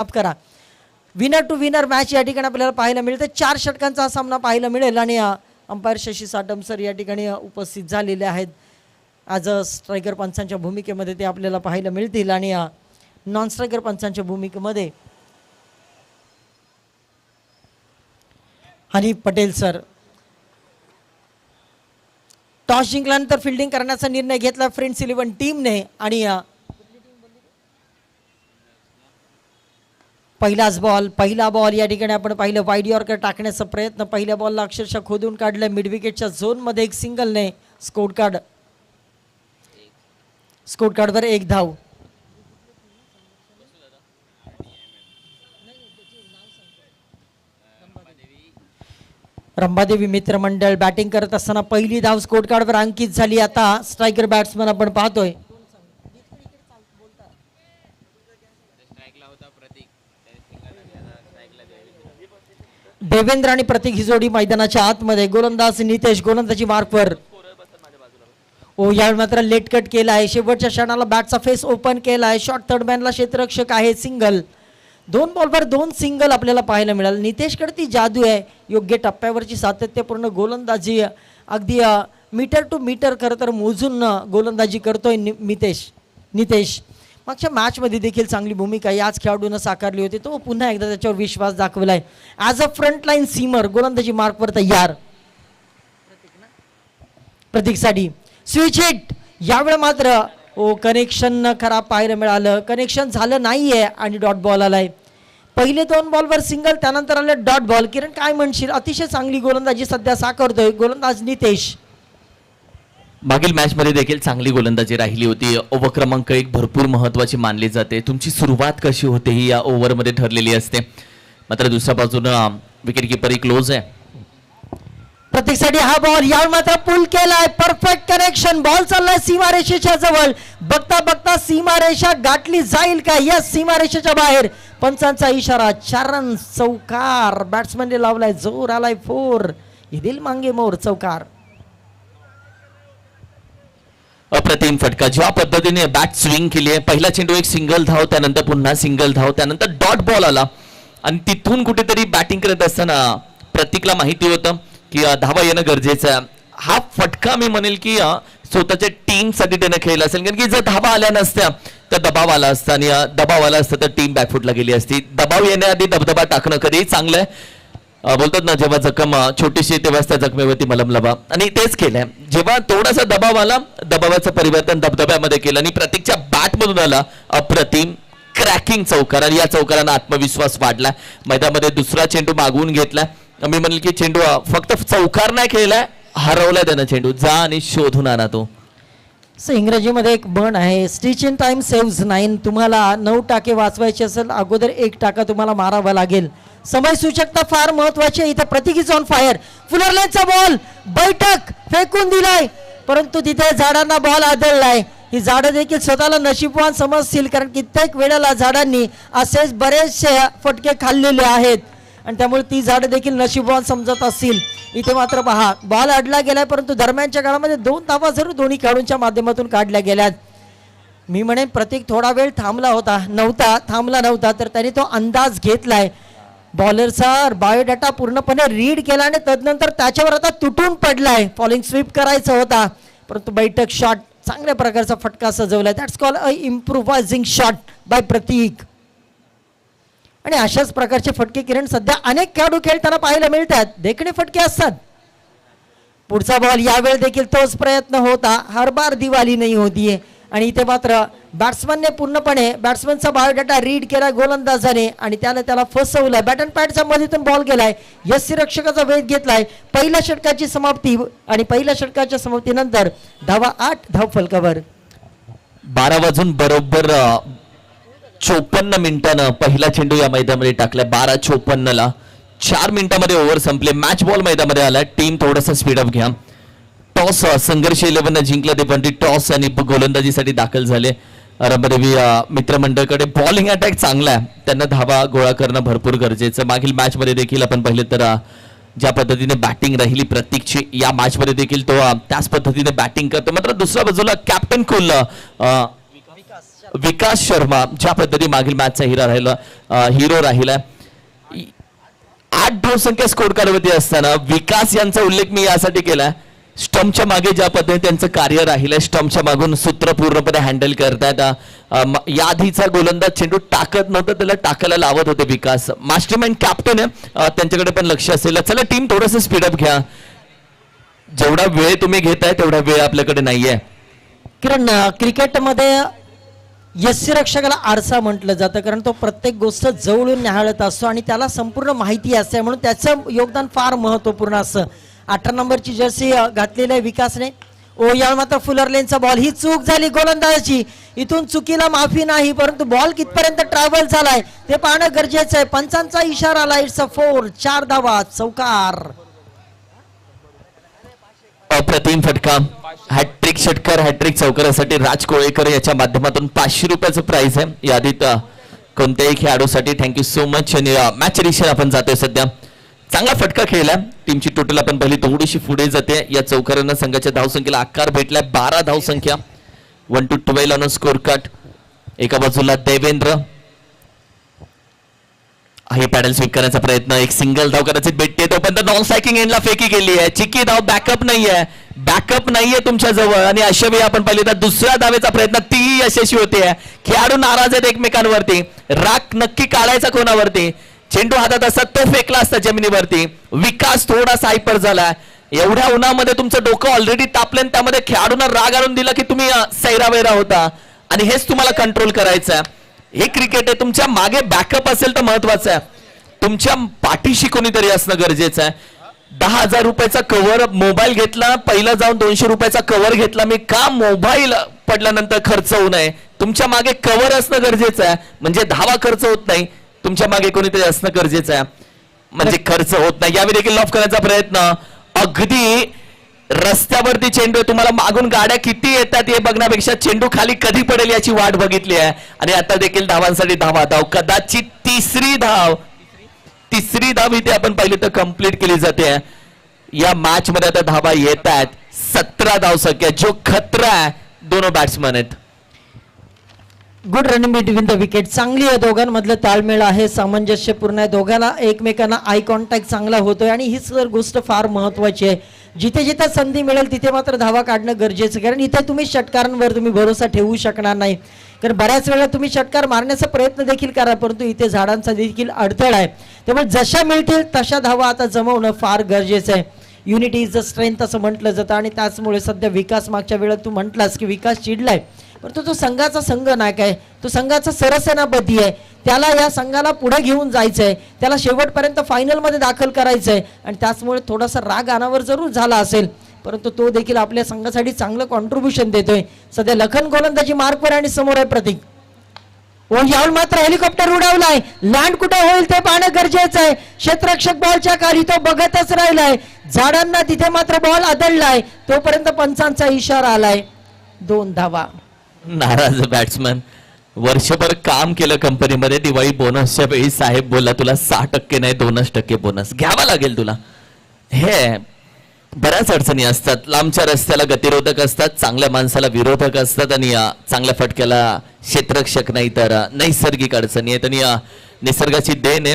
माफ करा, winner to winner match या ठिकाणी आपल्याला पाहायला मिळते. 4 षटकांचा हा सामना पाहायला मिळेल आणि अंपायर शशी साटम सर या ठिकाणी उपस्थित झालेले आहेत. आज स्ट्रायकर पंचांच्या भूमिकेमध्ये ते आपल्याला पाहायला मिळतील आणि नॉन स्ट्रायकर पंचांच्या भूमिकेमध्ये हनी पटेल सर. टॉस जिंकल्यानंतर फिल्डिंग करण्याचा निर्णय घेतला फ्रेंड्स 11 टीमने आणि पहिला बॉल या ठिकाणी आपण पाहिलं वाईड यॉर्कर टाकण्याचा प्रयत्न. पहिल्या बॉलला अक्षरशः खोदून काढलं मिड विकेटच्या झोनमध्ये. एक सिंगलने स्कोर कार्डवर 1 धाव. रंभादेवी मित्रमंडळ बॅटिंग करत असताना पहिली धाव स्कोर कार्डवर अंकित झाली. आता स्ट्रायकर बॅट्समन आपण पाहतोय देवेंद्र आणि प्रतीक ही जोडी मैदानाच्या आतमध्ये. गोलंदाज नितेश गोलंदाजी मार्कवर. यावेळी मात्र लेट कट केला आहे. शेवटच्या क्षणाला बॅटचा फेस ओपन केला आहे. शॉर्ट थर्ड मॅनला क्षेत्ररक्षक आहे. सिंगल. 2 बॉलवर 2 सिंगल आपल्याला पाहायला मिळालं. नितेशकडे ती जादू आहे, योग्य टप्प्यावरची सातत्यपूर्ण गोलंदाजी. अगदी मीटर टू मीटर खरं तर मोजून गोलंदाजी करतोय नितेश. मागच्या मॅचमध्ये देखील चांगली भूमिका याच खेळाडूनं साकारली होती. तो पुन्हा एकदा त्याच्यावर विश्वास दाखवलाय. ॲज अ फ्रंटलाईन सीमर गोलंदाजी मार्कवर तयार. प्रतीकसाठी स्विच हिट. यावेळी मात्र कनेक्शन खराब पाहायला मिळालं. कनेक्शन झालं नाहीये आणि डॉट बॉल आलाय. पहिले 2 बॉलवर सिंगल, त्यानंतर आलं डॉट बॉल. किरण काय म्हणशील? अतिशय चांगली गोलंदाजी सध्या साकारतोय गोलंदाज नितेश. मागील मॅच मध्ये देखील चांगली गोलंदाजी राहिली होती. ओव्हर क्रमांक 1 भरपूर महत्त्वाची मानली जाते. तुमची सुरुवात कशी होते ही या ओव्हरमध्ये ठरलेली असते. मात्र दुसऱ्या बाजूनं विकेट कीपरही क्लोज आहे. प्रत्येकसाठी हा बॉल यावेळी मात्र पुल केलाय. Perfect connection. बॉल चाललाय सीमारेषेच्या जवळ. बघता सीमारेषा गाठली जाईल का? यस, सीमारेषेच्या बाहेर. पंचांचा इशारा. 4 रन चौकार. बॅट्समनने लावलाय. जोर आलाय 4. दिल मांगे मोर चौकार. अप्रतिम फटका. ज्या पद्धतीने बॅट स्विंग केली आहे. पहिला चेंडू एक सिंगल धाव, त्यानंतर पुन्हा सिंगल धाव, त्यानंतर डॉट बॉल आला आणि तिथून कुठेतरी बॅटिंग करत असताना प्रतीकला माहिती होतं की धावा येणं गरजेचं आहे. हा फटका मी म्हणेल की स्वतःच्या टीमसाठी त्यानं खेळला असेल, कारण की जर धावा आल्या नसत्या तर दबाव आला असता आणि दबाव आला असता तर टीम बॅकफुटला गेली असती. दबाव येण्याआधी दबदबा टाकणं कधीही चांगलं आहे. बोलतात ना, जेव्हा जखम छोटीशी तेव्हाच त्या जखमेवरती मलम लावा, आणि तेच केलंय. जेव्हा थोडासा दबाव आला, दबावाचं परिवर्तन दबदब्यामध्ये केलं आणि प्रतीकच्या बॅटमधून आला अप्रतिम क्रॅकिंग चौकार आणि या चौकारानं आत्मविश्वास वाढला. मैदानामध्ये दुसरा चेंडू मागवून घेतला. मी म्हणेल की चेंडू फक्त चौकार नाही खेळलाय, हरवलाय त्यानं चेंडू. जा आणि शोधून आणा तो. इंग्रजीमध्ये एक म्हण आहे, स्टिच इन टाइम सेव्हज 9. तुम्हाला 9 टाके वाचवायचे असेल, अगोदर 1 टाका तुम्हाला मारावा लागेल. समय सूचकता फार महत्वाची आहे. इथं प्रतीक इज ऑन फायर. फुलरलेनचा बॉल बैठक फेकून दिलाय, परंतु तिथे झाडांना बॉल आदळलाय. ही झाडं देखील स्वतःला नशीबवान समजतील, कारण कित्येक वेळेला झाडांनी असेच बरेचसे फटके खाल्लेले आहेत आणि त्यामुळे ती झाडं देखील नशीबवान समजत असतील. इथे मात्र पहा, बॉल अडला गेलाय, परंतु दरम्यानच्या काळामध्ये 2 धावा जरूर दोन्ही खेळाडूंच्या माध्यमातून काढल्या गेल्यात. मी म्हणेन प्रतीक थोडा वेळ थांबला नव्हता तर त्याने तो अंदाज घेतलाय. बॉलरचा बायोडाटा पूर्णपणे रीड केला आणि तदनंतर त्याच्यावर आता तुटून पडलाय. फॉलिंग स्वीप करायचा होता, परंतु बैठक शॉट चांगल्या प्रकारचा फटका सजवलाय. That's call a improvising shot by Pratik. आणि अशाच प्रकारचे फटके किरण सध्या अनेक खेळाडू खेळताना पाहायला मिळतात. देखणे फटके असतात. पुढचा बॉल यावेळी देखील तोच प्रयत्न होता. हर बार दिवाळी नाही होतीये. आणि इथे मात्र बॅट्समनने पूर्णपणे बॅट्समनचा बायोडाटा रीड केला गोलंदाजाने आणि त्याला फसवलंय. बॅट अँड पॅडच्या मधून बॉल गेलाय. यष्टीरक्षकाचा वेध घेतलाय. पहिल्या षटकाची समाप्ती आणि पहिल्या षटकाच्या समाप्तीनंतर धावा 8 धाव फलकावर. 12 वाजून बरोबर 54 मिनिटांनं पहिला चेंडू या मैदानामध्ये टाकलाय. 12:54 4 मिनिटांमध्ये ओव्हर संपले. मॅच बॉल मैदानामध्ये आला. टीम थोडासा स्पीडअप घ्या. टॉस संघर्ष 11 जिंकला ते, पण टॉस आणि गोलंदाजीसाठी दाखल झाले. रंभादेवी मित्रमंडळकडे बॉलिंग अटॅक चांगला आहे. त्यांना धावा गोळा करणं भरपूर गरजेचं. मागील मॅच मध्ये देखील आपण पाहिलं तर ज्या पद्धतीने बॅटिंग राहिली प्रतीकची, या मॅच मध्ये देखील तो त्याच पद्धतीने बॅटिंग करतो. मात्र दुसऱ्या बाजूला कॅप्टन कुल विकास शर्मा ज्या पद्धती मागील मॅचचा हिरो राहिला 8 धावसंख्या स्कोर करवती असताना विकास यांचा उल्लेख मी यासाठी केला स्टंपच्या मागे ज्या पद्धतीने त्यांचं कार्य राहिलंय स्टंपच्या मागून सूत्र पूर्णपणे हँडल करतायत या आधीचा गोलंदाज चेंडू टाकत नव्हता त्याला टाकायला लावत होते विकास मास्टरमाइंड कॅप्टन आहे त्यांच्याकडे पण लक्ष असेल चला टीम थोडंसं स्पीडअप घ्या जेवढा वेळ तुम्ही घेताय तेवढा वेळ आपल्याकडे नाहीये किरण क्रिकेटमध्ये यष्टीरक्षकाला आरसा म्हटलं जातं कारण तो प्रत्येक गोष्ट जवळून निहाळत असतो आणि त्याला संपूर्ण माहिती असते म्हणून त्याचं योगदान फार महत्वपूर्ण असतं 18 नंबरची जर्सी घातलेली आहे विकासने या मात्र फुलर लेनचा बॉल ही चूक झाली गोलंदाजाची इथून चुकीला माफी नाही परंतु बॉल कितपर्यंत ट्रॅव्हल झालाय ते पाहणं गरजेचं आहे पंचांचा इशारा आला इट्स अ 4 4 धावा चौकार अप्रतिम फटका हॅट्रिक षटकार हॅट्रिक चौकारासाठी राज कोळेकर याच्या माध्यमातून 500 रुपयाचं प्राइस आहे यादीत कोणत्याही खेळाडूसाठी थँक्यू सो मच आणि मॅच एडिशन आपण जातोय सध्या चांगला फटका खेळला टीमची टोटल आपण पहिली थोडीशी पुढे जाते या चौकारांना संघाच्या धावसंख्येला आकार भेटलाय 12 धावसंख्या 1 to 12 ऑन स्कोर कार्ड एका बाजूला देवेंद्र हे पॅडल स्वीप करण्याचा प्रयत्न एक सिंगल धाव करायची भेटते तोपर्यंत नॉन स्ट्रायकिंग एंडला फेकी गेली आहे चिकी धाव बॅकअप नाहीये तुमच्या जवळ आणि अशा वेळी आपण पाहिले तर दुसऱ्या धावेचा प्रयत्न ती यशस्वी होते खेळाडू नाराज आहेत एकमेकांवरती राग नक्की काढायचा कोणावरती चेंडू हातात असतात तो फेकला असता जमिनीवरती विकास थोडासा हायपर झाला एवढ्या उन्हामध्ये तुमचं डोकं ऑलरेडी तापलं त्यामध्ये खेळाडूंना राग आणून दिला की तुम्ही सैरावैरा होता आणि हेच तुम्हाला कंट्रोल करायचं आहे हे क्रिकेट आहे तुमच्या मागे बॅकअप असेल तर महत्वाचं आहे तुमच्या पाठीशी कोणीतरी असणं गरजेचं आहे 10,000 रुपयाचा कव्हर मोबाईल घेतला पहिला जाऊन 200 रुपयाचा कव्हर घेतला मी का मोबाईल पडल्यानंतर खर्च होऊ नये तुमच्या मागे कव्हर असणं गरजेचं आहे म्हणजे धावा खर्च होत नाही तुमच्या मागे कोणीतरी असणं गरजेचं आहे म्हणजे खर्च होत नाही यावेळी देखील लॉफ करण्याचा प्रयत्न अगदी रस्त्यावरती चेंडू तुम्हाला मागून गाड्या किती येतात हे बघण्यापेक्षा चेंडू खाली कधी पडेल याची वाट बघितली आहे आणि आता देखील धावांसाठी धाव कदाचित तिसरी धाव इथे आपण पाहिली तर कंप्लीट केली जाते या मॅच मध्ये आता धावा येत आहेत 17 धावसंख्या जो खतरा आहे दोनों बॅट्समन आहेत good running between the wicket चांगली आहे दोघांमधलं ताळमेळ आहे सामंजस्यपूर्ण आहे दोघांना एकमेकांना आय कॉन्टॅक्ट चांगला होतोय आणि हीच जर गोष्ट फार महत्वाची आहे जिथे जिथे संधी मिळेल तिथे मात्र धावा काढणं गरजेचं कारण इथे तुम्ही षटकारांवर तुम्ही भरोसा ठेवू शकणार नाही कारण बऱ्याच वेळा तुम्ही षटकार मारण्याचा प्रयत्न देखील करा परंतु इथे झाडांचा देखील अडथळा आहे त्यामुळे जशा मिळतील तशा धावा आता जमवणं फार गरजेचं आहे युनिटी इज द स्ट्रेंथ असं म्हटलं जातं आणि त्याचमुळे सध्या विकास मागच्या वेळेत तू म्हटलास की विकास चिडलाय परंतु तो संघाचा संघ नायक आहे तो संघाचा सरसेनापती आहे त्याला या संघाला पुढे घेऊन जायचं आहे त्याला शेवटपर्यंत फायनलमध्ये दाखल करायचं आहे आणि त्याचमुळे थोडासा राग अनावर जरूर झाला असेल परंतु तो देखील आपल्या संघासाठी चांगलं कॉन्ट्रीब्युशन देतोय सध्या लखन गोलंदाजी मार्कवर आणि समोर आहे प्रतीक यावेळी मात्र हेलिकॉप्टर उडवलाय लँड कुठे होईल ते पाहणं गरजेचं आहे क्षेत्ररक्षक बॉलच्या खाली तो बघतच राहिलाय झाडांना तिथे मात्र बॉल आदळलाय तोपर्यंत पंचांचा इशारा आलाय 2 धावा नाराज बॅट्समन वर्षभर काम केलं कंपनीमध्ये दिवाळी बोनसच्या वेळी साहेब बोला तुला 6% नाही 2% बोनस घ्यावा लागेल तुला हे बऱ्याच अडचणी असतात लांबच्या रस्त्याला गतिरोधक असतात चांगल्या माणसाला विरोधक असतात आणि चांगल्या फटक्याला क्षेत्ररक्षक नाही तर नैसर्गिक अडचणी आहेत आणि निसर्गाची देण आहे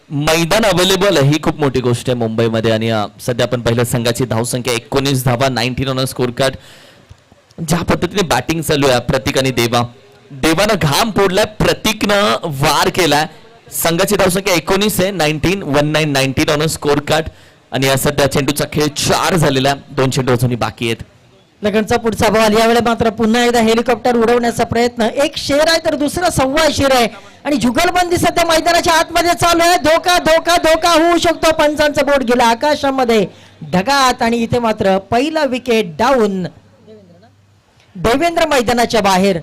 मैदान अवेलेबल ही खूप मोठी गोष्ट आहे मुंबईमध्ये आणि सध्या आपण पहिल्या संघाची धावसंख्या 19 धावा 19 ऑन स्कोर कार्ड ज्या पद्धतीने बॅटिंग चालू आहे प्रतीक आणि देवानं घाम फोडलाय प्रतीकनं वार केलाय संघाची धावसंख्या 19 आहे 19 ऑन स्कोर कार्ड आणि या सध्या चेंडूचा खेळ 4 झालेला 2 चेंडू अजूनही बाकी आहेत लगनचा पुढचा बॉल यावेळी मात्र पुन्हा एकदा हेलिकॉप्टर उडवण्याचा प्रयत्न एक शेर आहे तर दुसरा सव्वा शेर आहे आणि जुगलबंदी सध्या मैदानाच्या आतमध्ये चालू आहे धोका होऊ शकतो पंचांचा बोट गेला आकाशामध्ये ढगात आणि इथे मात्र पहिला विकेट डाऊन देवेंद्र मैदानाच्या बाहेर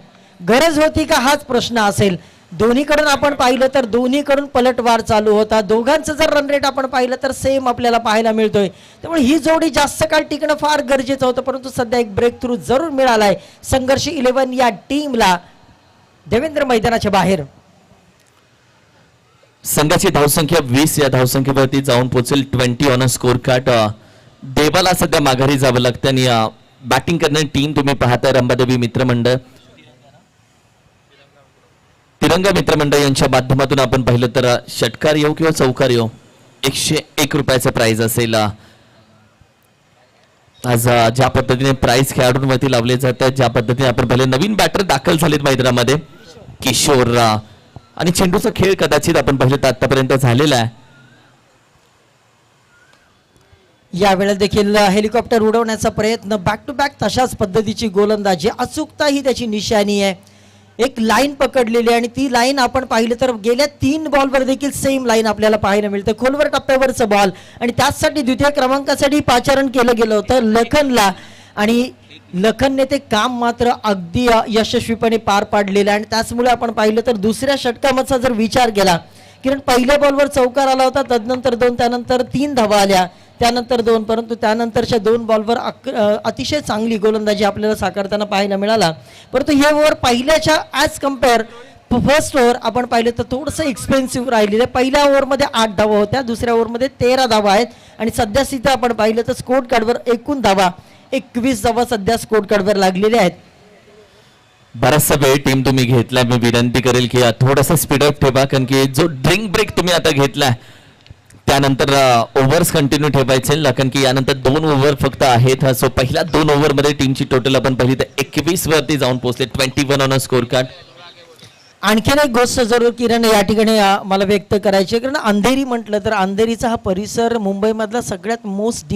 गरज होती का हाच प्रश्न असेल दोन्हीकडून आपण पाहिलं तर दोन्हीकडून पलटवार चालू होता दोघांचं जर रन रेट आपण पाहिलं तर सेम आपल्याला पाहायला मिळतोय त्यामुळे ही जोडी जास्त काळ टिकणं फार गरजेचं होतं परंतु सध्या एक ब्रेक थ्रू जरूर मिळालाय संघर्ष 11 या टीमला देवेंद्र मैदानाच्या बाहेर संघाची धावसंख्या 20 या धावसंख्येवरती जाऊन पोहोचेल 20 ऑन स्कोर कार्ड देवाला सध्या माघारी जावं लागतं आणि बॅटिंग करणारी टीम तुम्ही पाहताय रंबादेवी मित्रमंडळ दबंग मित्रमंडळ यांच्या माध्यमातून आपण पाहिलं तर षटकार येऊ किंवा चौकार येऊ 101 रुपयाचं प्राइज असेल. आज ज्या पद्धतीने प्राइज खेळाडूंवरती लावले जातात, ज्या पद्धतीने आपण पहिले नवीन बॅटर दाखल झालेत मैदानामध्ये किशोर आणि चेंडूचा खेळ कदाचित आपण पाहिलं तर आतापर्यंत झालेला आहे. यावेळेला देखील हेलिकॉप्टर उडवण्याचा प्रयत्न, बॅक टू बॅक तशाच पद्धतीची गोलंदाजी, अचूकता ही त्याची निशाणी आहे. एक लाईन पकडलेली आहे आणि ती लाईन आपण पाहिलं तर गेल्या 3 बॉलवर देखील सेम लाईन आपल्याला पाहायला मिळते. खोलवर टप्प्यावरचं बॉल आणि त्याचसाठी द्वितीय क्रमांकासाठी पाचारण केलं गेलं होतं लखनला आणि लखनने ते काम मात्र अगदी यशस्वीपणे पार पाडलेलं आहे. आणि त्याचमुळे आपण पाहिलं तर दुसऱ्या षटकामधचा जर विचार केला, कारण पहिल्या बॉलवर चौकार आला होता, तदनंतर 2, त्यानंतर 3 धावा आल्या, त्यानंतर 2, परंतु त्यानंतरच्या 2 बॉलवर अतिशय चांगली गोलंदाजी आपल्याला साकारताना पाहायला मिळाला. परंतु हे ओव्हर पहिल्याच्या ॲज कम्पेअर फर्स्ट ओव्हर आपण पाहिलं तर थोडंसं एक्सपेन्सिव्ह राहिलेलं आहे. पहिल्या ओव्हरमध्ये 8 धावा होत्या, दुसऱ्या ओव्हरमध्ये 13 धावा आहेत आणि सध्या स्थिती आपण पाहिलं तर स्कोर कार्डवर एकूण धावा 21 धावा सध्या स्कोर कार्डवर लागलेल्या आहेत. बराचसा वेळ टीम तुम्ही घेतलाय, मी विनंती करेल की थोडासा स्पीडअप ठेवा, कारण की जो ड्रिंक ब्रेक तुम्ही आता घेतलाय त्यानंतर ओव्हर्स कंटिन्यू ठेवायचे, कारण की यानंतर 2 ओव्हर फक्त आहेत. सो पहिल्या 2 ओव्हरमध्ये टीमची टोटल आपण पाहिली तर 21 वरती जाऊन पोहोचले, 21 ऑन अ स्कोर कार्ड. आणखीन एक गोष्ट जरूर किरण या ठिकाणी मला व्यक्त करायची, कारण अंधेरी म्हटलं तर अंधेरीचा हा परिसर मुंबईमधला सगळ्यात मोस्ट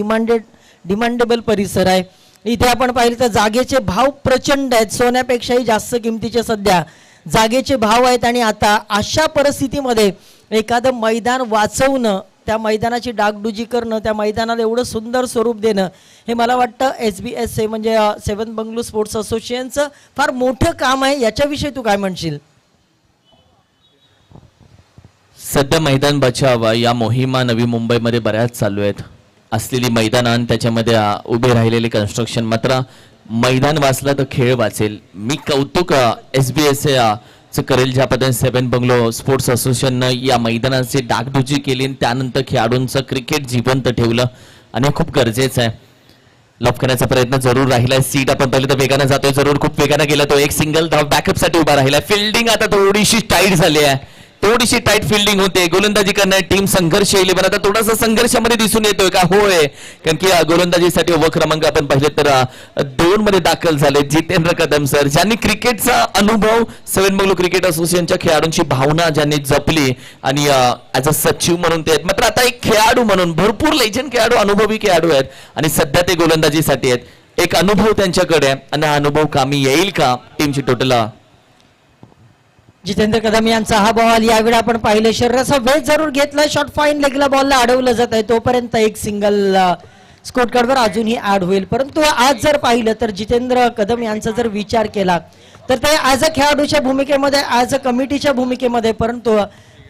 डिमांडेबल परिसर आहे. इथे आपण पाहिलं तर जागेचे भाव प्रचंड आहेत, सोन्यापेक्षाही जास्त किमतीचे सध्या जागेचे भाव आहेत. आणि आता अशा परिस्थितीमध्ये एखादं मैदान वाचवणं, त्या मैदानाची डागडुजी करणं, त्या मैदानाला एवढं सुंदर स्वरूप देणं, हे मला वाटतं SBSA म्हणजे 7 बंगलो स्पोर्ट्स असोसिएशनचं फार मोठं काम आहे. याच्याविषयी तू काय म्हणशील? सध्या मैदान बचाव या मोहिमा नवी मुंबईमध्ये बऱ्याच चालू आहेत. असलेली मैदान त्याच्यामध्ये उभे राहिलेले कन्स्ट्रक्शन, मात्र मैदान वाचलं तर खेळ वाचेल. मी कौतुक SBSA चं करेल ज्या पद्धतीने 7 बंगलो स्पोर्ट्स असोसिएशननं या मैदानाची डागडुजी केली आणि त्यानंतर खेळाडूंचं क्रिकेट जिवंत ठेवलं आणि हे खूप गरजेचं आहे. लपकण्याचा प्रयत्न जरूर राहिलाय. सीट आपण पाहिलं तर वेगानं जातोय, जरूर खूप वेगानं गेला तो. एक सिंगल धाव बॅकअपसाठी उभा राहिलाय. फिल्डिंग आता थोडीशी टाईट झाली आहे, थोडीशी टाईट फिल्डिंग होते. गोलंदाजी करणारी टीम संघर्ष येईल, पण आता थोडासा संघर्षामध्ये दिसून येतोय का? होय, कारण की गोलंदाजीसाठी ओव्हर क्रमांक आपण पाहिले तर 2 मध्ये दाखल झाले जितेंद्र कदम सर, ज्यांनी क्रिकेटचा अनुभव 7 बंगलो क्रिकेट असोसिएशनच्या खेळाडूंची भावना ज्यांनी जपली आणि ऍज अ सचिव म्हणून ते आहेत, मात्र आता एक खेळाडू म्हणून भरपूर लेजंड खेळाडू, अनुभवी खेळाडू आहेत आणि सध्या ते गोलंदाजीसाठी आहेत. एक अनुभव त्यांच्याकडे आहे आणि हा अनुभव कामी येईल का टीमची टोटल? जितेंद्र कदम यांचा हा बॉल यावेळी आपण पाहिलं, शरीराचा वेग जरूर घेतलाय, शॉर्ट फाईन लेगला बॉलला अडवलं जात आहे, तोपर्यंत एक सिंगल स्कोर कार्डवर अजूनही ऍड होईल. परंतु आज जर पाहिलं तर जितेंद्र कदम यांचा जर विचार केला तर ते ऍज अ खेळाडूच्या भूमिकेमध्ये, ऍज अ कमिटीच्या भूमिकेमध्ये, परंतु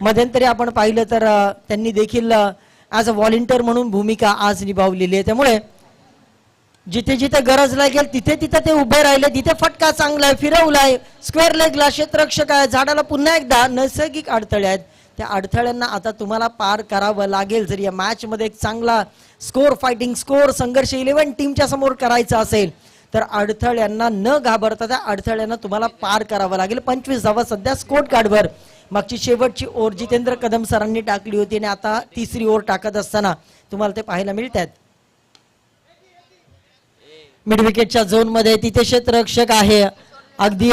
मध्यंतरी आपण पाहिलं तर त्यांनी देखील ऍज अ व्हॉलेंटियर म्हणून भूमिका आज निभावलेली आहे. त्यामुळे जिथे जिथे गरज लागेल तिथे तिथे ते उभे राहिले. तिथे फटका चांगला आहे, फिरवलाय, स्क्वेअर लेगला क्षेत्ररक्षक आहे, झाडाला पुन्हा एकदा नैसर्गिक अडथळे आहेत, त्या अडथळ्यांना आता तुम्हाला पार करावं लागेल. जर या मॅच मध्ये एक चांगला स्कोर, फायटिंग स्कोर, संघर्ष 11 टीमच्या समोर करायचा असेल तर अडथळ्यांना न घाबरता त्या अडथळ्यांना तुम्हाला पार करावं लागेल. 25 धावा सध्या स्कोर कार्डवर. मागची शेवटची ओव्हर जितेंद्र कदम सरांनी टाकली होती आणि आता तिसरी ओव्हर टाकत असताना तुम्हाला ते पाहायला मिळतात. मिड विकेटच्या झोन मध्ये तिथे क्षेत्ररक्षक आहे, अगदी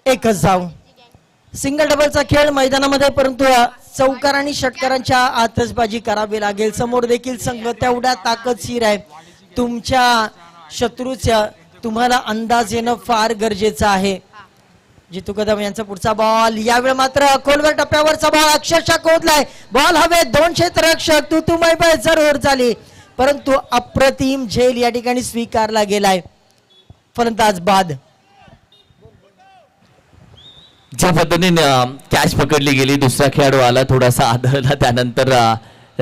एकच धाव. सिंगल डबलचा खेळ मैदानामध्ये, परंतु चौकार आणि षटकारांच्या आतषबाजी करावी लागेल. समोर देखील संघ तेवढा ताकदशीर आहे. तुमच्या शत्रूच्या तुम्हाला अंदाज येणं फार गरजेचं आहे. जितू कदम यांचा पुढचा बॉल, यावेळी मात्र खोलवर टप्प्यावरचा बॉल अक्षरशः कोदलाय. बॉल हवे, 2 क्षेत्ररक्षक तू जरूर झाली, परंतु अप्रतिम झेल या ठिकाणी स्वीकारला गेलाय. फलंदाज बाद. ज्या पद्धतीने कॅच पकडली गेली, दुसरा खेळाडू आला, थोडासा आदळला, त्यानंतर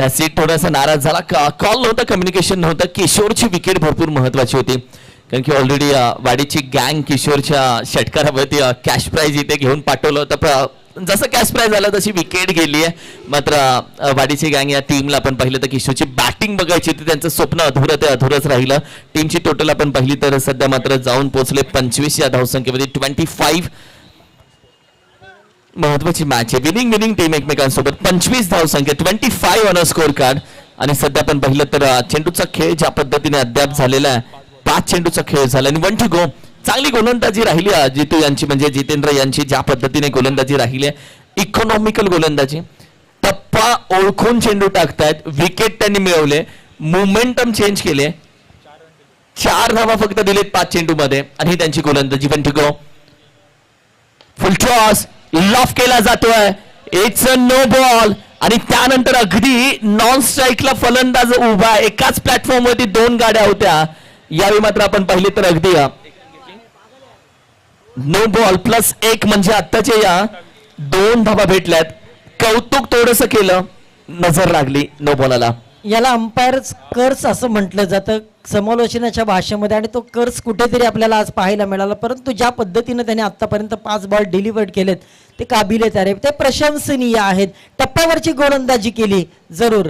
सीट थोडासा नाराज झाला. कॉल नव्हता, कम्युनिकेशन नव्हतं. किशोरची विकेट भरपूर महत्वाची होती, कारण की ऑलरेडी वाडीची गँग किशोरच्या षटकारावरती कॅश प्राइज इथे घेऊन पाठवलं होतं. जसं कॅश प्राइज आलं तशी विकेट गेली आहे. मात्र वाडीची गँग या टीमला आपण पाहिलं तर किशोरची बॅटिंग बघायची होती, त्यांचं स्वप्न अधुरं ते अधुरंच राहिलं. टीमची टोटल आपण पाहिली तर सध्या मात्र जाऊन पोहोचले 25 या धावसंख्येमध्ये. 25 महत्वाची मॅच आहे. विनिंग टीम एकमेकांसोबत 25 धावसंख्या 25 ऑन अ स्कोर कार्ड. आणि सध्या आपण पाहिलं तर चेंडूचा खेळ ज्या पद्धतीने अद्याप झालेला आहे, 5 चेंडूचा खेळ झाला आणि 1 to go. चांगली गोलंदाजी राहिली जितू यांची, म्हणजे जितेंद्र यांची ज्या पद्धतीने गोलंदाजी राहिली आहे, इकॉनॉमिकल गोलंदाजी. टप्पा ओळखून चेंडू टाकतायत, विकेट त्यांनी मिळवले, मोमेंटम चेंज केले, 4 धावा फक्त दिलेत 5 चेंडू मध्ये आणि त्यांची गोलंदाजी. 1 to go. Full toss loaf केला जातोय, इट्स अ नो बॉल. आणि त्यानंतर अगदी नॉन स्ट्राईकला फलंदाज उभा, एकाच प्लॅटफॉर्म वरती 2 गाड्या होत्या. यावेळी मात्र आपण पाहिले तर अगदी नो बॉल +1 म्हणजे आत्ताच्या या 2 धावा भेटल्यात. कौतुक थोडस केलं, नजर लागली नो बॉलाला. याला अंपायर कर्स असं म्हटलं जातं समालोचनाच्या भाषेमध्ये, आणि तो कर्स कुठेतरी आपल्याला आज पाहायला मिळाला. परंतु ज्या पद्धतीने त्याने आतापर्यंत 5 बॉल डिलिव्हर्ड केलेत ते काबिले तारीफ, ते प्रशंसनीय आहेत. टप्प्यावरची गोलंदाजी केली जरूर.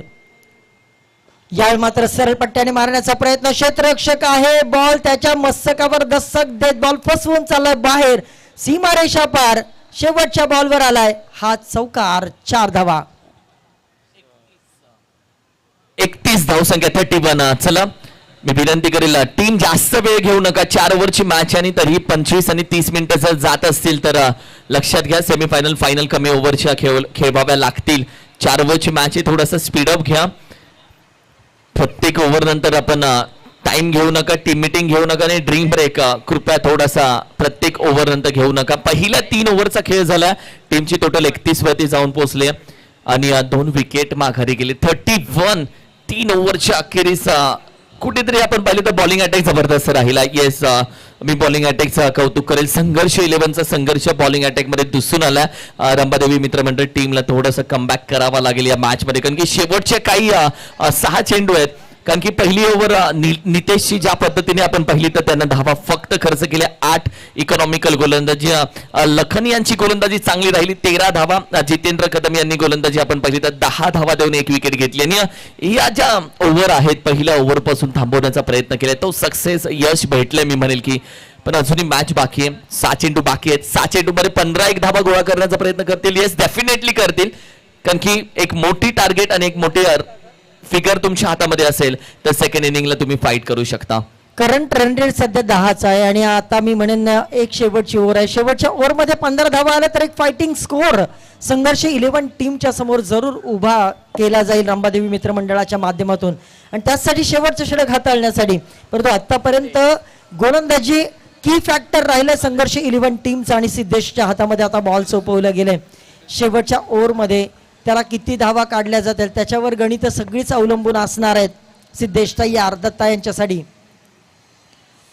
यावेळी मात्र सरळ पट्ट्याने मारण्याचा प्रयत्न, क्षेत्ररक्षक आहे, बॉल त्याच्या मस्तकावर दस्तक देत बॉल फसवून चाललाय बाहेर, सीमारेषा पार. शेवटच्या बॉलवर आलाय हा चौकार. 4 धावा. 31 धावसंख्या 31. चला मी विनंती करेल, टीम जास्त वेळ घेऊ नका. 4 ओव्हरची मॅच आणि तरीही 25 आणि 30 मिनिटं जर जात असतील तर लक्षात घ्या, सेमीफायनल फायनल कमी ओव्हरच्या खेळवाव्या लागतील. 4 ओव्हरची मॅच आहे, थोडंसं स्पीडअप घ्या. प्रत्येक ओव्हर नंतर आपण टाइम घेऊ नका, टीम मिटिंग घेऊ नका आणि ड्रिंक ब्रेक कृपया थोडासा प्रत्येक ओव्हर नंतर घेऊ नका. पहिल्या 3 ओव्हरचा खेळ झाला, टीमची टोटल 31 वरती जाऊन पोहोचले आणि 2 विकेट माघारी गेले. 31 3 ओव्हरच्या अखेरीस कुठेतरी आपण पाहिलं तर बॉलिंग अटॅक जबरदस्त राहिला. येस, मी बॉलिंग अटॅकचं कौतुक करेल. संघर्ष 11चा संघर्ष बॉलिंग अटॅक मध्ये दिसून आला. रंभादेवी मित्रमंडळ टीमला थोडंसं कमबॅक करावा लागेल या मॅच मध्ये, कारण की शेवटचे काही 6 चेंडू आहेत. कारण की पहिली ओव्हर नितेशची ज्या पद्धतीने आपण पाहिली तर त्यांना धावा फक्त खर्च केल्या. 8 इकॉनॉमिकल गोलंदाजी. लखन यांची गोलंदाजी चांगली राहिली, 13 धावा. जितेंद्र कदम यांनी गोलंदाजी आपण पाहिली तर 10 धावा देऊन 1 विकेट घेतली. आणि या ज्या ओव्हर आहेत पहिल्या ओव्हर पासून थांबवण्याचा प्रयत्न केला, तो सक्सेस यश भेटलंय मी म्हणेल की. पण अजूनही मॅच बाकी आहे, 6 चेंडू बाकी आहेत. 6 चेंडू मध्ये 15 धावा गोळा करण्याचा प्रयत्न करतील. येस, डेफिनेटली करतील, कारण की एक मोठी टार्गेट आणि एक मोठी फिगर तुमच्या हातामध्ये असेल तर सेकंड इनिंगला तुम्ही फाईट करू शकता. करंट रन रेट सध्या 10चा आहे आणि आता मी म्हणेन एक शेवटची ओव्हर आहे. शेवटच्या ओव्हरमध्ये 15 धावा आल्या तर एक फायटिंग स्कोर संघर्ष 11 टीमच्या समोर जरूर उभा केला जाईल रंभादेवी मित्रमंडळाच्या माध्यमातून, आणि त्यासाठी शेवटचं षटक हाताळण्यासाठी. परंतु आतापर्यंत गोलंदाजी की फॅक्टर राहिलं संघर्ष 11 टीमचा, आणि सिद्धेशच्या हातामध्ये आता बॉल सोपवलं गेलंय. शेवटच्या ओव्हरमध्ये त्याला किती धावा काढल्या जातील त्याच्यावर गणित सगळीच अवलंबून असणार आहेत सिद्धेशताई अर्धता यांच्यासाठी.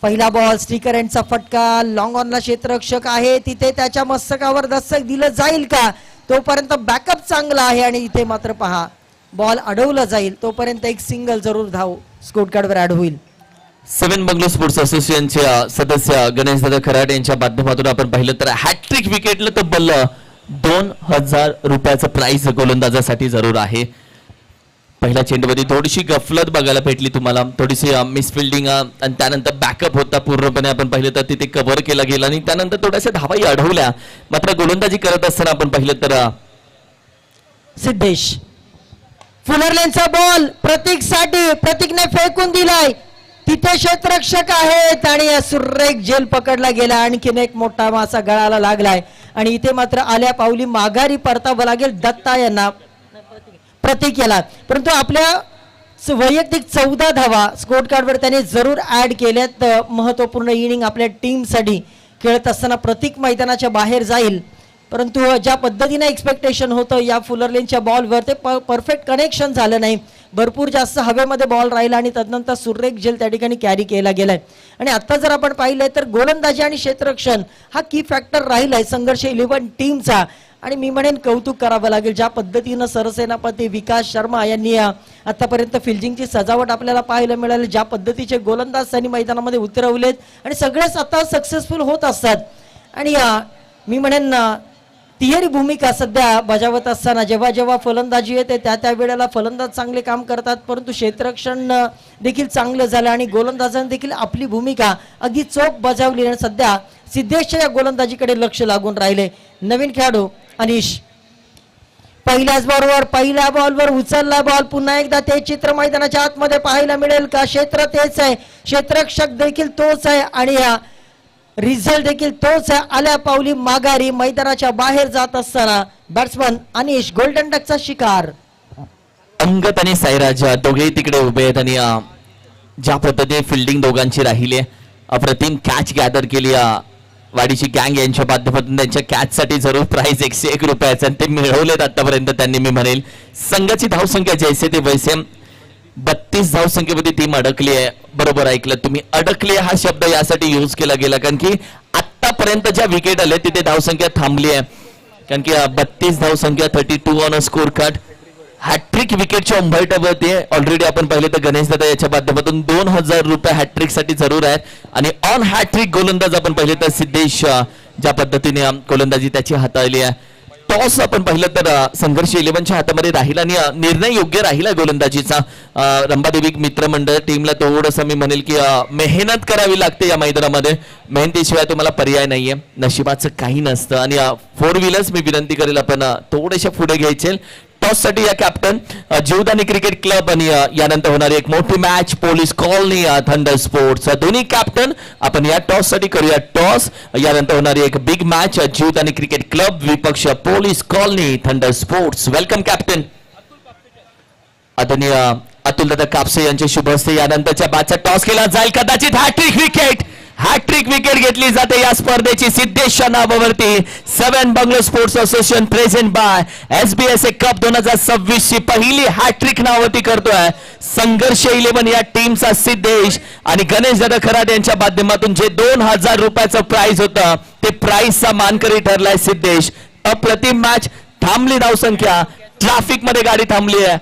पहिला बॉल स्टिकर एंडचा फटका, लॉंग ऑनला क्षेत्ररक्षक आहे तिथे, त्याच्या मस्तकावर दस्तक दिलं जाईल का? तोपर्यंत बॅकअप चांगला आहे आणि इथे मात्र पहा बॉल अडवला जाईल. तोपर्यंत एक सिंगल जरूर धाव स्कोर कार्डवर ऍड होईल. 7 बंगलो स्पोर्ट्स असोसिएशनचे सदस्य गणेशदादा खराटे यांच्या माध्यमातून आपण पाहिलं तर हॅट्रिक विकेटला तब्बल 2000 रुपयाचं प्राइस गोलंदाजासाठी जरूर आहे. पहिल्या चेंडूमध्ये थोडीशी गफलत बघायला भेटली तुम्हाला, थोडीशी मिसफिल्डिंग आणि त्यानंतर बॅकअप होता पूर्णपणे आपण पाहिलं तर तिथे कव्हर केला गेला आणि त्यानंतर थोड्याशा धावाही अडवल्या. मात्र गोलंदाजी करत असताना आपण पाहिलं तर सिद्धेश फुलरलेनचा बॉल प्रतीकसाठी, प्रतीकने फेकून दिलाय तिथे क्षेत्ररक्षक आहेत आणि सुरेख झेल पकडला गेला. आणखीन एक मोठा मासा गळाला लागलाय आणि इथे मात्र आल्या पावली माघारी परतावं लागेल दत्ता यांना, प्रतीक याला. परंतु आपल्या वैयक्तिक 14 धावा स्कोर कार्डवर त्याने जरूर ऍड केल्यात. महत्वपूर्ण इनिंग आपल्या टीमसाठी खेळत असताना प्रतीक मैदानाच्या बाहेर जाईल, परंतु ज्या पद्धतीने एक्सपेक्टेशन होतं या फुलरलेनच्या बॉलवर ते परफेक्ट कनेक्शन झालं नाही. भरपूर जास्त हवेमध्ये बॉल राहिला आणि तदनंतर सुरेख झेल त्या ठिकाणी कॅरी केला गेलाय. आणि आता जर आपण पाहिलंय तर गोलंदाजी आणि क्षेत्ररक्षण हा की फॅक्टर राहिलाय संघर्ष 11 टीमचा. आणि मी म्हणेन कौतुक करावं लागेल ज्या पद्धतीनं सरसेनापती विकास शर्मा यांनी आतापर्यंत फिल्डिंगची सजावट आपल्याला पाहायला मिळाली, ज्या पद्धतीचे गोलंदाज त्यांनी मैदानामध्ये उतरवलेत आणि सगळेच आता सक्सेसफुल होत असतात. आणि मी म्हणेन तिहेरी भूमिका सध्या बजावत असताना जेव्हा जेव्हा फलंदाजी येते त्या वेळेला फलंदाज चांगले काम करतात, परंतु क्षेत्ररक्षण देखील चांगलं झालं आणि गोलंदाजांनी देखील आपली भूमिका अगदी चोख बजावली. आणि सध्या सिद्धेशच्या या गोलंदाजीकडे लक्ष लागून राहिले. नवीन खेळाडू अनिश पहिल्याच बॉलवर पहिल्या बॉलवर उचलला बॉल. पुन्हा एकदा ते चित्र मैदानाच्या आतमध्ये पाहायला मिळेल का? क्षेत्र तेच आहे, क्षेत्ररक्षक देखील तोच आहे आणि रिझल्ट देखील तोच आहे. आल्या पावली माघारी मैदानाच्या बाहेर जात असताना बॅट्समन अनिश गोल्डन डकचा शिकार. अंगत आणि साईराज दोघेही तिकडे उभे आहेत आणि ज्या पद्धतीने फिल्डिंग दोघांची राहिली आहे, अप्रतिम कॅच गॅदर केली वाडीची गँग यांच्या माध्यमातून. त्यांच्या कॅच साठी जरूर प्राइस 101 रुपयाचं आणि ते मिळवलेत आतापर्यंत त्यांनी. मी म्हणेल संघाची धावसंख्या जैसे ते वैसे 32 धावसंख्येमध्ये टीम अडकली आहे. बरोबर ऐकलं तुम्ही, अडकली हा शब्द यासाठी यूज केला गेला कारण की आतापर्यंत ज्या विकेट आले तिथे धावसंख्या थांबली आहे. कारण की 32 धावसंख्या 32 on a scorecard. Hattrick विकेटच्या उंबरठ्यावरती ऑलरेडी आपण पाहिले तर गणेश दादा याच्या माध्यमातून 2000 रुपये हॅट्रिक साठी जरूर आहेत. आणि ऑन हॅट्रिक गोलंदाज आपण पाहिले तर सिद्धेश ज्या पद्धतीने गोलंदाजी त्याची हाताळली आहे. टॉस आपण पाहिलं तर संघर्ष 11च्या हातामध्ये राहिला आणि निर्णय योग्य राहिला गोलंदाजीचा. रंभादेवी मित्रमंडळ टीमला थोडंसं मी म्हणेल की मेहनत करावी लागते या मैदानामध्ये. मेहनतीशिवाय तुम्हाला पर्याय नाहीये, नशिबाचं काही नसतं. आणि 4 व्हीलर्स मी विनंती करेल आपण थोडेसे पुढे घ्यायचे टॉस साठी. या कॅप्टन जीवदानी क्रिकेट क्लब आणि यानंतर होणारी एक मोठी match police colony thunder sports. दोन्ही कॅप्टन आपण या टॉस साठी करूया टॉस. यानंतर होणारी एक big match Jivdani cricket club विपक्ष police colony thunder sports. Welcome captain आदरणीय अतुल दादा कापसे यांचे शुभ हस्ते यानंतरच्या बॅचचा टॉस केला जाईल. कदाचित हॅट्रिक विकेट घेतली जाते या स्पर्धेची सिद्धेशच्या नावावरती. 7 bungalow sports association present by SBSA cup 2026 ची पहिली हॅट्रिक नावावरती करतोय संघर्ष 11 या टीमचा सिद्धेश. आणि गणेश दादा खराड यांच्या माध्यमातून जे 2000 रुपयाचं प्राइज होतं ते प्राइजचा मानकरी ठरलाय सिद्धेश. अप्रतिम मॅच. थांबली धावसंख्या, ट्रॅफिक मध्ये गाडी थांबली आहे.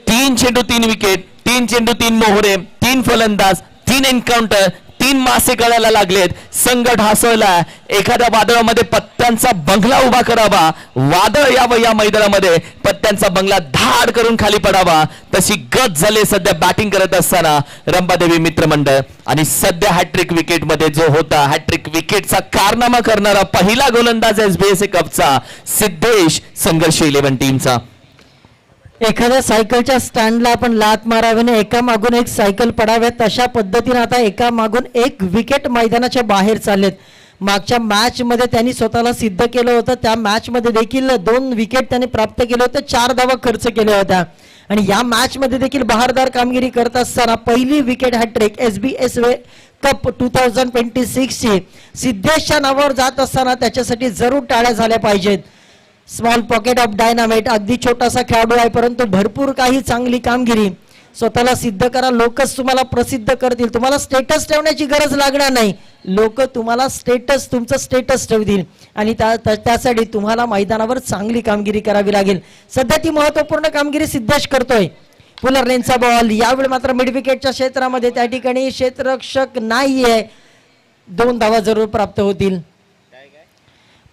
3 चेंडू 3 विकेट, 3 चेंडू 3 मोहरे, 3 फलंदाज, 3 एन्काउंटर, 3 मासे कळायला लागलेत. संघ ढासळला. एखाद्या वादळामध्ये पत्त्यांचा बंगला उभा करावा, वादळ यावं या मैदानामध्ये, पत्त्यांचा बंगला धाड करून खाली पडावा, तशी गत झाले सध्या बॅटिंग करत असताना रंभादेवी मित्रमंडळ. आणि सध्या हॅट्रिक विकेट मध्ये जो होता हॅट्रिक विकेटचा कारनामा करणारा पहिला गोलंदाज SBSA कपचा सिद्धेश संघर्ष 11 टीमचा. एखाद्या सायकलच्या स्टँडला आपण लात माराव्याने एका मागून एक सायकल पडाव्यात तशा पद्धतीने आता एका मागून एक विकेट मैदानाच्या बाहेर चाललेत. मागच्या मॅच मध्ये त्यांनी स्वतःला सिद्ध केलं होतं. त्या मॅच मध्ये देखील 2 विकेट त्यांनी प्राप्त केले होते, 4 धावा खर्च केल्या होत्या. आणि या मॅच मध्ये देखील बहारदार कामगिरी करत असताना पहिली विकेट हॅट्रिक SBSA कप 2026 ची सिद्धेशच्या नावावर जात असताना त्याच्यासाठी जरूर टाळ्या झाल्या पाहिजेत. स्मॉल पॉकेट ऑफ डायनामाइट, अगदी छोटासा खेळाडू आहे परंतु भरपूर काही चांगली कामगिरी. स्वतःला सिद्ध करा, लोकच तुम्हाला प्रसिद्ध करतील. तुम्हाला स्टेटस ठेवण्याची गरज लागणार नाही, लोक तुम्हाला तुमचं स्टेटस ठेवतील. आणि त्यासाठी तुम्हाला मैदानावर चांगली कामगिरी करावी लागेल. सध्या ती महत्वपूर्ण कामगिरी सिद्धेश करतोय. पुलर लेनचा बॉल, यावेळी मात्र मिड विकेटच्या क्षेत्रामध्ये त्या ठिकाणी क्षेत्ररक्षक नाहीये. 2 धावा जरूर प्राप्त होतील.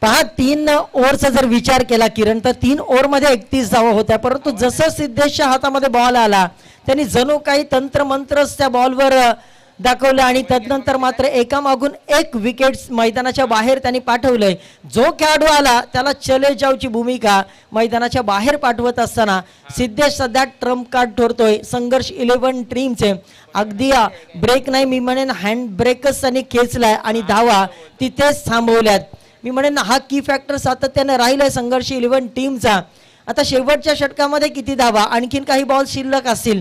पहा 3 ओव्हरचा जर विचार केला किरण तर 3 ओव्हरमध्ये 31 धावा होत्या. परंतु जसं सिद्धेशच्या हातामध्ये बॉल आला त्यांनी जणू काही तंत्रमंत्रच त्या बॉलवर दाखवलं आणि तदनंतर मात्र एका मागून एक विकेट मैदानाच्या बाहेर त्यांनी पाठवलंय. जो खेळाडू आला त्याला चले जाऊची भूमिका मैदानाच्या बाहेर पाठवत असताना सिद्धेश सध्या ट्रम्प कार्ड ठरतोय संघर्ष 11 टीमचे. अगदी ब्रेक नाही, मी म्हणेन हँड ब्रेकच त्यांनी खेचलाय आणि धावा तिथेच थांबवल्यात. मी म्हणेन हा की फॅक्टर सातत्याने राहिलाय संघर्ष 11 टीमचा. आता शेवटच्या षटकामध्ये किती धावा, आणखीन काही बॉल शिल्लक असतील.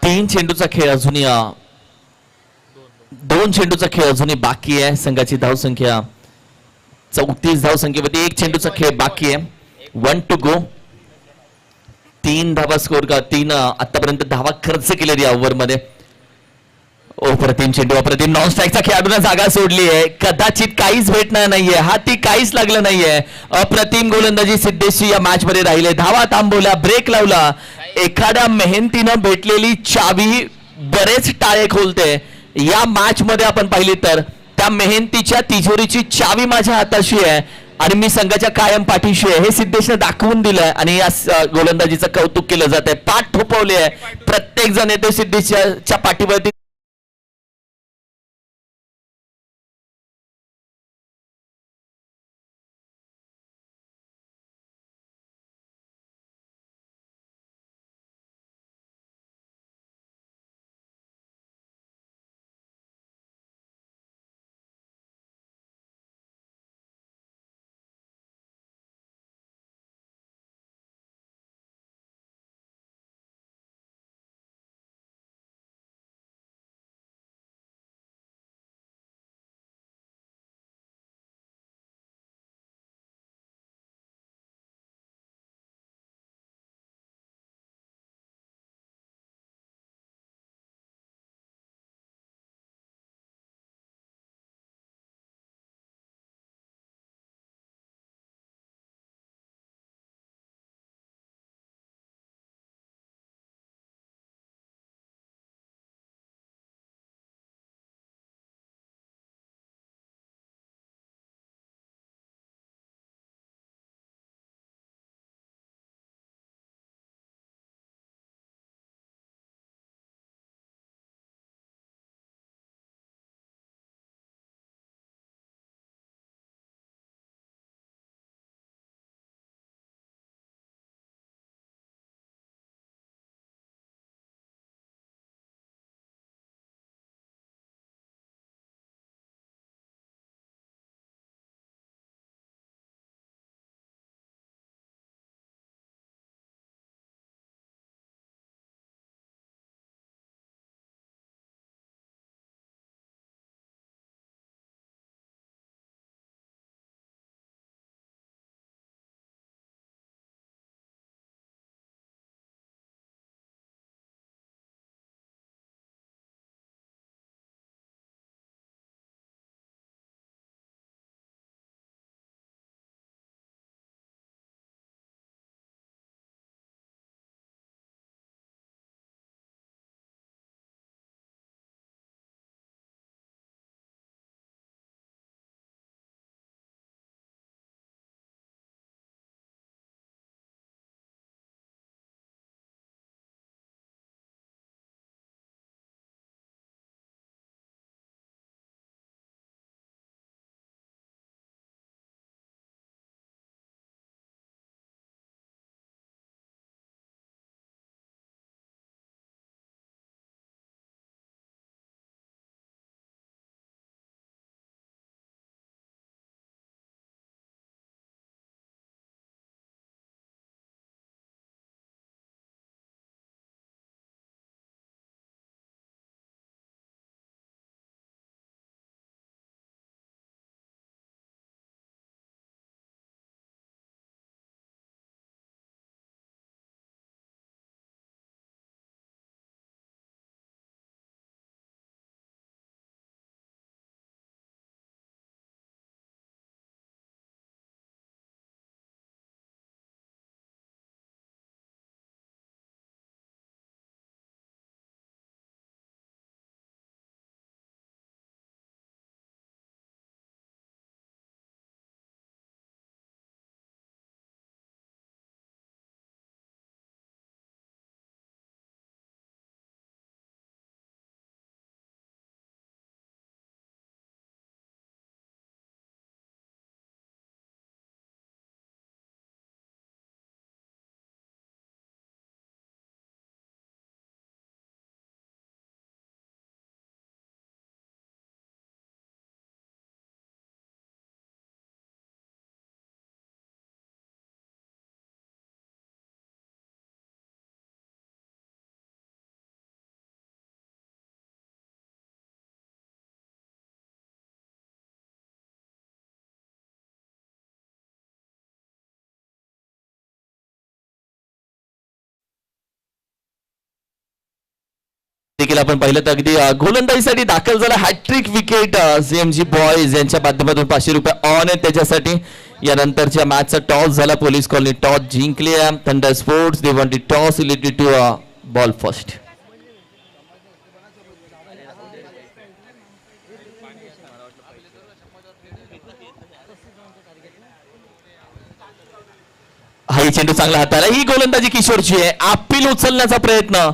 3 चेंडूचा खेळ अजूनही 2 चेंडूचा खेळ अजूनही बाकी आहे. संघाची धावसंख्या 34 धावसंख्येमध्ये 1 चेंडूचा खेळ बाकी आहे. 1 टू गो. 3 धावा स्कोर का 3 आतापर्यंत धावा खर्च केलेली ओव्हर मध्ये. अप्रतिम चेंडू, अप्रतिम नॉन स्ट्राईकचा खेळाडूने जागा सोडली आहे. कदाचित काहीच भेटणार नाहीये, हाती काहीच लागलं नाहीये. अप्रतिम गोलंदाजी सिद्धेशची या मॅच मध्ये राहिले. धावा थांबवल्या, ब्रेक लावला. एखाद्या मेहनतीनं भेटलेली चावी बरेच टाळे खोलते. या मॅच मध्ये आपण पाहिली तर त्या मेहनतीच्या तिजोरीची चावी माझ्या हाताशी आहे आणि मी संघाच्या कायम पाठीशी आहे हे सिद्धेशने दाखवून दिलंय. आणि या गोलंदाजीचं कौतुक केलं जात आहे. पाठ थोपवली आहे. प्रत्येक जण येतो सिद्धेशच्या पाठीवरती देखील आपण पाहिलं तर अगदी गोलंदाजीसाठी दाखल झाला हॅट्रिक विकेट CMG बॉयज यांच्या माध्यमातून 500 रुपये ऑन आहेत त्याच्यासाठी. यानंतरच्या मॅचचा टॉस झाला, पोलीस कॉलनी टॉस जिंकले. Thunder sports they wanted toss related to bowl first. हा चेंडू चांगला हाताला, ही गोलंदाजी किशोरची आहे. अपील उचलण्याचा प्रयत्न,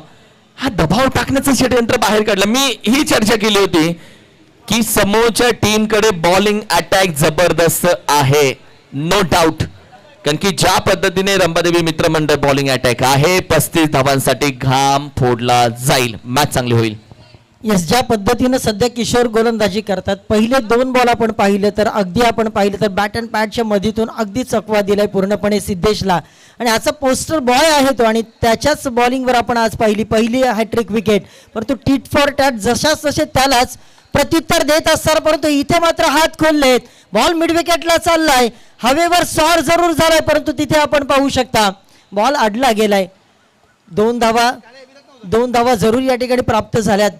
हा दबाव टाकण्याचं षडयंत्र बाहेर काढलं. मी ही चर्चा केली होती की समोरच्या टीमकडे बॉलिंग अटॅक जबरदस्त आहे, नो डाऊट. कारण की ज्या पद्धतीने रंभादेवी मित्रमंडळ बॉलिंग अटॅक आहे, 35 धावांसाठी घाम फोडला जाईल, मॅच चांगली होईल. यस, ज्या पद्धतीनं सध्या किशोर गोलंदाजी करतात, पहिले 2 बॉल आपण पाहिले तर अगदी आपण पाहिलं तर बॅट अँड पॅडच्या मधीतून अगदी चकवा दिलाय पूर्णपणे सिद्धेशला. आणि असा पोस्टर बॉय आहे तो, आणि त्याच्याच बॉलिंगवर आपण आज पहिली हॅट्रिक विकेट. परंतु टीट फॉर टॅट जशाच तसे त्यालाच प्रत्युत्तर देत असताना, परंतु इथे मात्र हात खोललेत. बॉल मिड विकेटला चाललाय, हवेवर सॉर जरूर झालाय, परंतु तिथे आपण पाहू शकता बॉल अडला गेलाय. 2 धावा जरूर या ठिकाणी प्राप्त झाल्यात.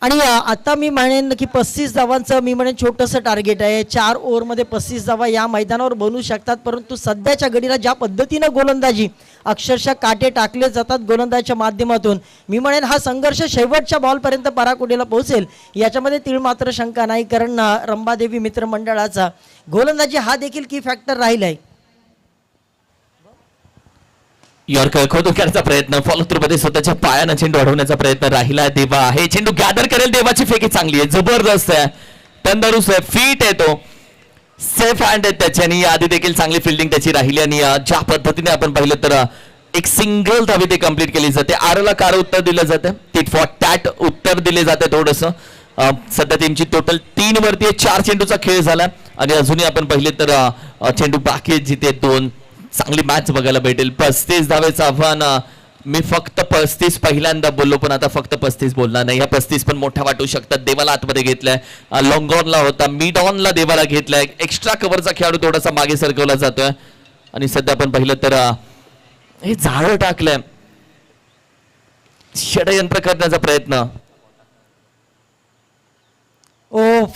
आणि आता मी म्हणेन की 35 धावांचं मी म्हणेन छोटंसं टार्गेट आहे. 4 ओव्हरमध्ये 35 धावा या मैदानावर बनू शकतात, परंतु सध्याच्या घडीला ज्या पद्धतीनं गोलंदाजी अक्षरशः काटे टाकले जातात गोलंदाजीच्या माध्यमातून, मी म्हणेन हा संघर्ष शेवटच्या बॉलपर्यंत पराकोटीला पोहोचेल याच्यामध्ये तीळ मात्र शंका नाही. कारण रंभादेवी मित्रमंडळाचा गोलंदाजी हा देखील की फॅक्टर राहिला आहे. यॉर्कर खोदुक्याचा प्रयत्न, फॉलो थ्रू मध्ये स्वतःच्या पायानं चेंडू अडवण्याचा प्रयत्न राहिला. देवा आहे, चेंडू गॅदर करेल, देवाची फेकी चांगली आहे, जबरदस्त आहे, तंदुरुस्त आहे, फिट आहे, तो सेफ हँड आहे त्याची. आणि आधी देखील चांगली फिल्डिंग त्याची राहिली. आणि ज्या पद्धतीने आपण पाहिलं तर एक सिंगल धावी ते कंप्लीट केली जाते. आरला कार उत्तर दिलं जातं, टिट फॉर टॅट उत्तर दिले जाते थोडंसं. सध्या टीमची टोटल 3 वरती आहे, 4 चेंडूचा खेळ झाला. आणि अजूनही आपण पाहिले तर चेंडू बाकी आहेत जिथे 2 चांगली मॅच बघायला भेटेल. 35 धावेचं आव्हान. मी फक्त 35 पहिल्यांदा बोललो, पण आता फक्त 35 बोलणार नाही. ह्या 35 पण मोठ्या वाटू शकतात. देवाला आतमध्ये घेतलाय, लॉंग ऑनला होता, मिड ऑनला देवाला घेतलाय. एक्स्ट्रा कव्हरचा खेळाडू थोडासा मागे सरकवला जातोय. आणि सध्या आपण पाहिलं तर हे झाडं टाकलंय, षडयंत्र करण्याचा प्रयत्न.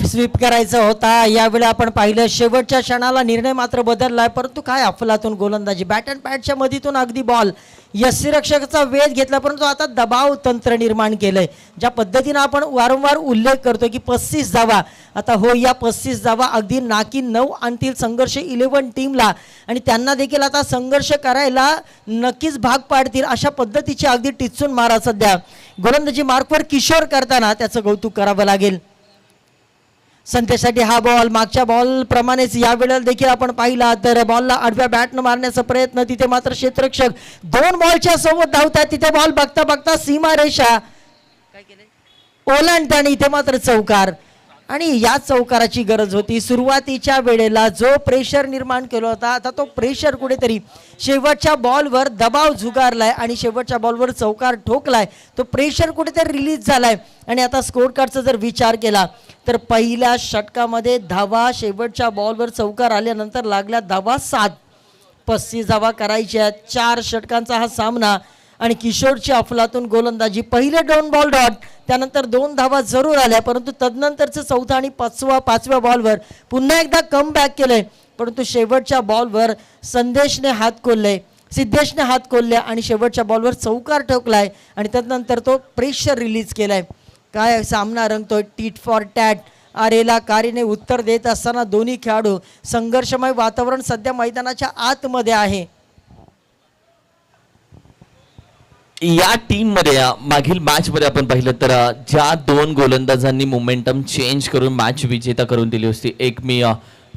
स्वीप करायचा होता. यावेळी आपण पाहिलं शेवटच्या क्षणाला निर्णय मात्र बदललाय, परंतु काय अफलातून गोलंदाजी, बॅट अँड पॅडच्या मधीतून अगदी बॉल यष्टीरक्षकाचा वेध घेतला, परंतु आता दबाव तंत्र निर्माण केलंय. ज्या पद्धतीनं आपण वारंवार उल्लेख करतो की 35 धावा, आता हो या 35 धावा अगदी नाकी 9 आणतील संघर्ष 11 टीमला. आणि त्यांना देखील आता संघर्ष करायला नक्कीच भाग पाडतील अशा पद्धतीची अगदी टिचून मारा सध्या गोलंदाजी मार्कवर किशोर करताना त्याचं कौतुक करावं लागेल. संतेसाठी हा बॉल मागच्या बॉल प्रमाणेच या वेळेला देखील आपण पाहिला तर बॉलला आडव्या बॅटनं मारण्याचा प्रयत्न, तिथे मात्र क्षेत्ररक्षक 2 बॉलच्या सोबत धावतात. तिथे बॉल बघता बघता सीमा रेषा ओलांडते आणि इथे मात्र चौकार. आणि या चौकाराची गरज होती. सुरुवातीच्या वेळेला जो प्रेशर निर्माण केला होता, आता तो प्रेशर कुठेतरी शेवटच्या बॉलवर दबाव झुगारलाय आणि शेवटच्या बॉलवर चौकार ठोकलाय. तो प्रेशर कुठेतरी रिलीज झालाय. आणि आता स्कोर कार्डचा जर विचार केला तर पहिल्या षटकामध्ये धावा, शेवटच्या बॉलवर चौकार आल्यानंतर लागल्या धावा 7. 35 धावा करायच्या, 4 षटकांचा हा सामना. आणि किशोरची अफलातून गोलंदाजी, पहिले 2 बॉल डॉट, त्यानंतर 2 धावा जरूर आल्या, परंतु तदनंतरचं 4था आणि 5व्या बॉलवर पुन्हा एकदा कम बॅक केलंय. परंतु शेवटच्या बॉलवर सिद्धेशने हात खोलले आणि शेवटच्या बॉलवर चौकार ठोकलाय आणि तदनंतर तो प्रेशर रिलीज केलाय. काय सामना रंगतोय, टीट फॉर टॅट. आरेला कारीने उत्तर देत असताना दोन्ही खेळाडू, संघर्षमय वातावरण सध्या मैदानाच्या आतमध्ये आहे. या टीम मध्ये मागील मॅच मध्ये आपण पाहिलं तर ज्या 2 गोलंदाजांनी मोमेंटम चेंज करून मॅच विजेता करून दिली होती, एक मी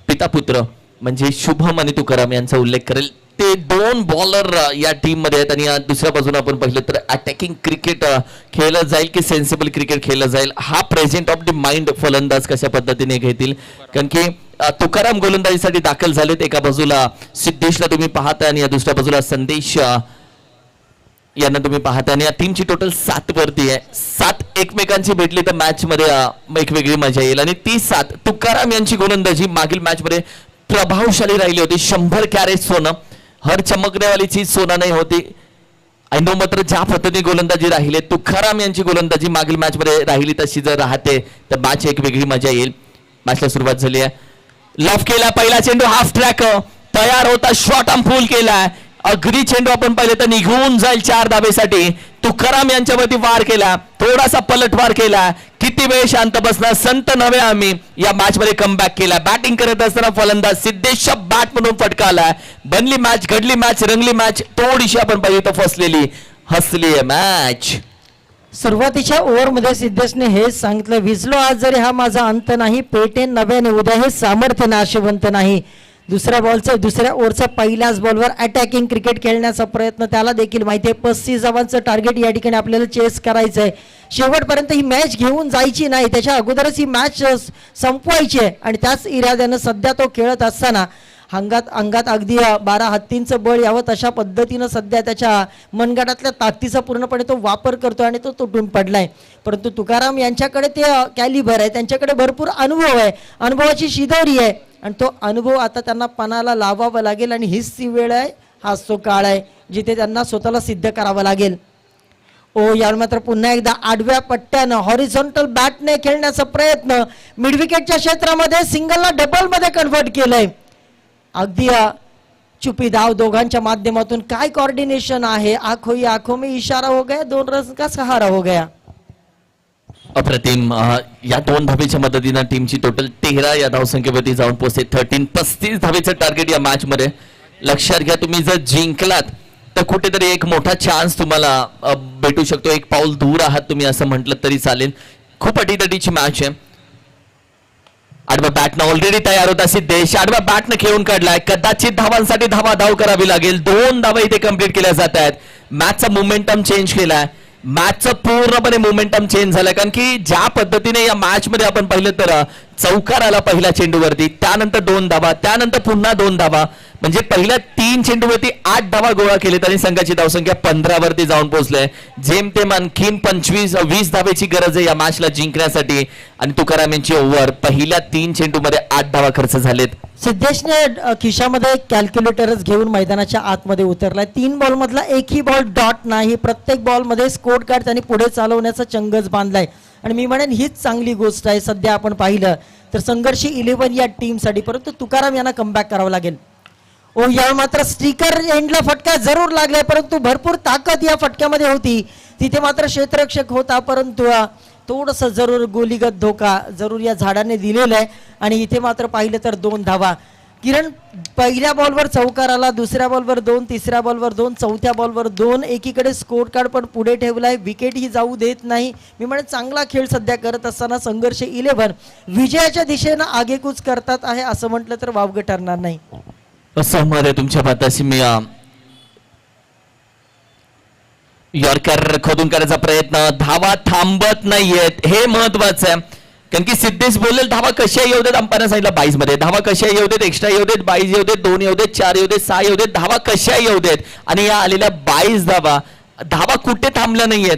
पिता पुत्र म्हणजे शुभम आणि तुकाराम यांचा उल्लेख करेल. ते 2 बॉलर या टीम मध्ये आहेत. आणि दुसऱ्या बाजूने आपण पाहिलं तर अटॅकिंग क्रिकेट खेळलं जाईल की सेन्सिबल क्रिकेट खेळलं जाईल, हा प्रेझेंट ऑफ द माइंड फलंदाज कशा पद्धतीने घेतील. कारण की तुकाराम गोलंदाजीसाठी दाखल झालेत. एका बाजूला सिद्धेशला तुम्ही पाहता आणि दुसऱ्या बाजूला संदेश यांना तुम्ही पाहता. आणि या टीमची टोटल 7 वरती आहे. 7 एकमेकांची भेटली तर मॅच मध्ये एक वेगळी मजा येईल. आणि ती 7 तुकाराम यांची गोलंदाजी मागील मॅच मध्ये प्रभावशाली राहिली होती. 100 कॅरेट सोनं, हर चमकने वाली चीज सोना नाही होती. ऐनो मात्र ज्या पद्धतीने गोलंदाजी राहिली तुकाराम यांची गोलंदाजी मागील मॅच मध्ये राहिली तशी जर राहते तर मॅच एक वेगळी मजा येईल. मॅचला सुरुवात झाली आहे. लॉफ केला पहिला चेंडू हाफ ट्रॅक तयार होता शॉट फुल केलाय. अगदी चेंडू आपण पाहिले तर निघून जाईल 4 धावेसाठी. तुकाराम यांच्यावरती वार केला थोडासा पलटवार केला. किती वेळ शांत बसणार संत नव्हे आम्ही या मॅच मध्ये कमबॅक केला. बॅटिंग करत असताना फलंदाज सिद्धेश बॅट म्हणून फटका आलाय. बनली मॅच घडली मॅच रंगली मॅच थोडीशी आपण पाहिजे तर फसलेली हसली आहे मॅच. सुरुवातीच्या ओव्हरमध्ये सिद्धेशने हेच सांगितलं, विजलो आज जरी हा माझा अंत नाही, पेटेन नव्याने उद्या हे सामर्थ्य नाशवंत नाही. दुसऱ्या ओव्हरचा पहिल्याच बॉलवर अटॅकिंग क्रिकेट खेळण्याचा प्रयत्न, त्याला देखील माहिती आहे 35 धावांचं टार्गेट या ठिकाणी आपल्याला चेस करायचं आहे. शेवटपर्यंत ही मॅच घेऊन जायची नाही, त्याच्या अगोदरच ही मॅच संपवायची आहे. आणि त्याच इराद्यानं सध्या तो खेळत असताना अंगात अगदी 12 हत्तींचं बळ यावं तशा पद्धतीनं सध्या त्याच्या मनगटातल्या ताकदीचा पूर्णपणे तो वापर करतो आणि तो तुटून पडलाय. परंतु तुकाराम यांच्याकडे ते कॅलिबर आहे, त्यांच्याकडे भरपूर अनुभव आहे, अनुभवाची शिदोरी आहे आणि तो अनुभव आता त्यांना पणाला लावावा लागेल. आणि हीच ती वेळ आहे, हाच तो काळ आहे जिथे त्यांना स्वतःला सिद्ध करावं लागेल. यावर मात्र पुन्हा एकदा आडव्या पट्ट्यानं हॉरिझॉन्टल बॅटने खेळण्याचा प्रयत्न, मिडविकेटच्या क्षेत्रामध्ये सिंगलला डबल मध्ये कन्व्हर्ट केलंय. अगदी चुपी धाव दोघांच्या माध्यमातून काय कोऑर्डिनेशन आहे. आंखों में इशारा हो गया, 2 रन का सहारा हो गया. अप्रतिम. या 2 धावेच्या मदतीनं टीमची टोटल 13 या धावसंख्येवरती जाऊन पोहोचते. 35 धावेचं टार्गेट या मॅच मध्ये. लक्षात घ्या तुम्ही जर जिंकलात तर कुठेतरी एक मोठा चान्स तुम्हाला भेटू शकतो. एक पाऊल दूर आहात तुम्ही असं म्हटलं तरी चालेल. खूप अटीतटीची मॅच आहे. आडवा बॅटनं ऑलरेडी तयार होता सिद्धेश. आडवा बॅटनं खेळून काढलाय. कदाचित धावांसाठी धाव करावी लागेल. 2 धावा इथे कंप्लीट केल्या जात आहेत. मॅचचा मोमेंटम चेंज केलाय. मॅचचं पूर्णपणे मोमेंटम चेंज झालाय. कारण की ज्या पद्धतीने या मॅच मध्ये आपण पाहिलं तर चौकार आला पहिल्या चेंडूवरती, त्यानंतर 2 धावा, त्यानंतर पुन्हा 2 धावा, म्हणजे पहिल्या 3 चेंडूवरती 8 धावा गोळा केले तरी संघाची धावसंख्या 15 वरती जाऊन पोहोचले. जेमतेम आणखीन 25-20 धावेची गरज आहे या मॅचला जिंकण्यासाठी. आणि तुकाराम यांची ओव्हर पहिल्या 3 चेंडूमध्ये 8 धावा खर्च झालेत. सिद्धेशने खिशामध्ये कॅल्क्युलेटरच घेऊन मैदानाच्या आतमध्ये उतरलाय. 3 बॉल मधला एकही बॉल डॉट नाही. प्रत्येक बॉल मध्ये स्कोर कार्ड त्यांनी पुढे चालवण्याचा चंगच बांधलाय. आणि मी म्हणेन हीच चांगली गोष्ट आहे. सध्या आपण पाहिलं तर संघर्ष 11 या टीमसाठी. परंतु तुकाराम यांना कमबॅक करावं लागेल. यावर मात्र स्टिकर एंडला फटका जरूर लागलाय, परंतु भरपूर ताकद या फटक्यामध्ये होती. तिथे मात्र क्षेत्ररक्षक होता, परंतु थोडंसं जरूर गोलीगत धोका जरूर या झाडाने दिलेला आहे. आणि इथे मात्र पाहिलं तर 2 धावा. किरण पहिल्या बॉलवर चौकार आला, दुसऱ्या बॉलवर 2, तिसऱ्या बॉलवर 2, चौथ्या बॉलवर 2. एकीकडे स्कोर कार्ड पण पुढे ठेवलाय, विकेट ही जाऊ देत नाही. मी म्हणेन चांगला खेळ सध्या करत असताना संघर्ष 11 विजयाच्या दिशेनं आगेकूच करतात आहे असं म्हटलं तर वावगं ठरणार नाही. सहमत आहे तुमच्या बाताशी मी. यॉर्कर खोदून करायचा प्रयत्न, धावा थांबत नाहीयेत हे महत्वाचं आहे. कारण की सिद्धेश बोलेल धावा कशा येऊ देत, अंपायरने सांगितलं 22 मध्ये धावा कशा येऊ देत, एक्स्ट्रा येऊ देत, 22 येऊ देत, 2 येऊ देत, 4 येऊ देत, 6 येऊ देत, धावा कशा येऊ देत. आणि या आलेल्या 22 धावा कुठे थांबल्या नाहीयेत.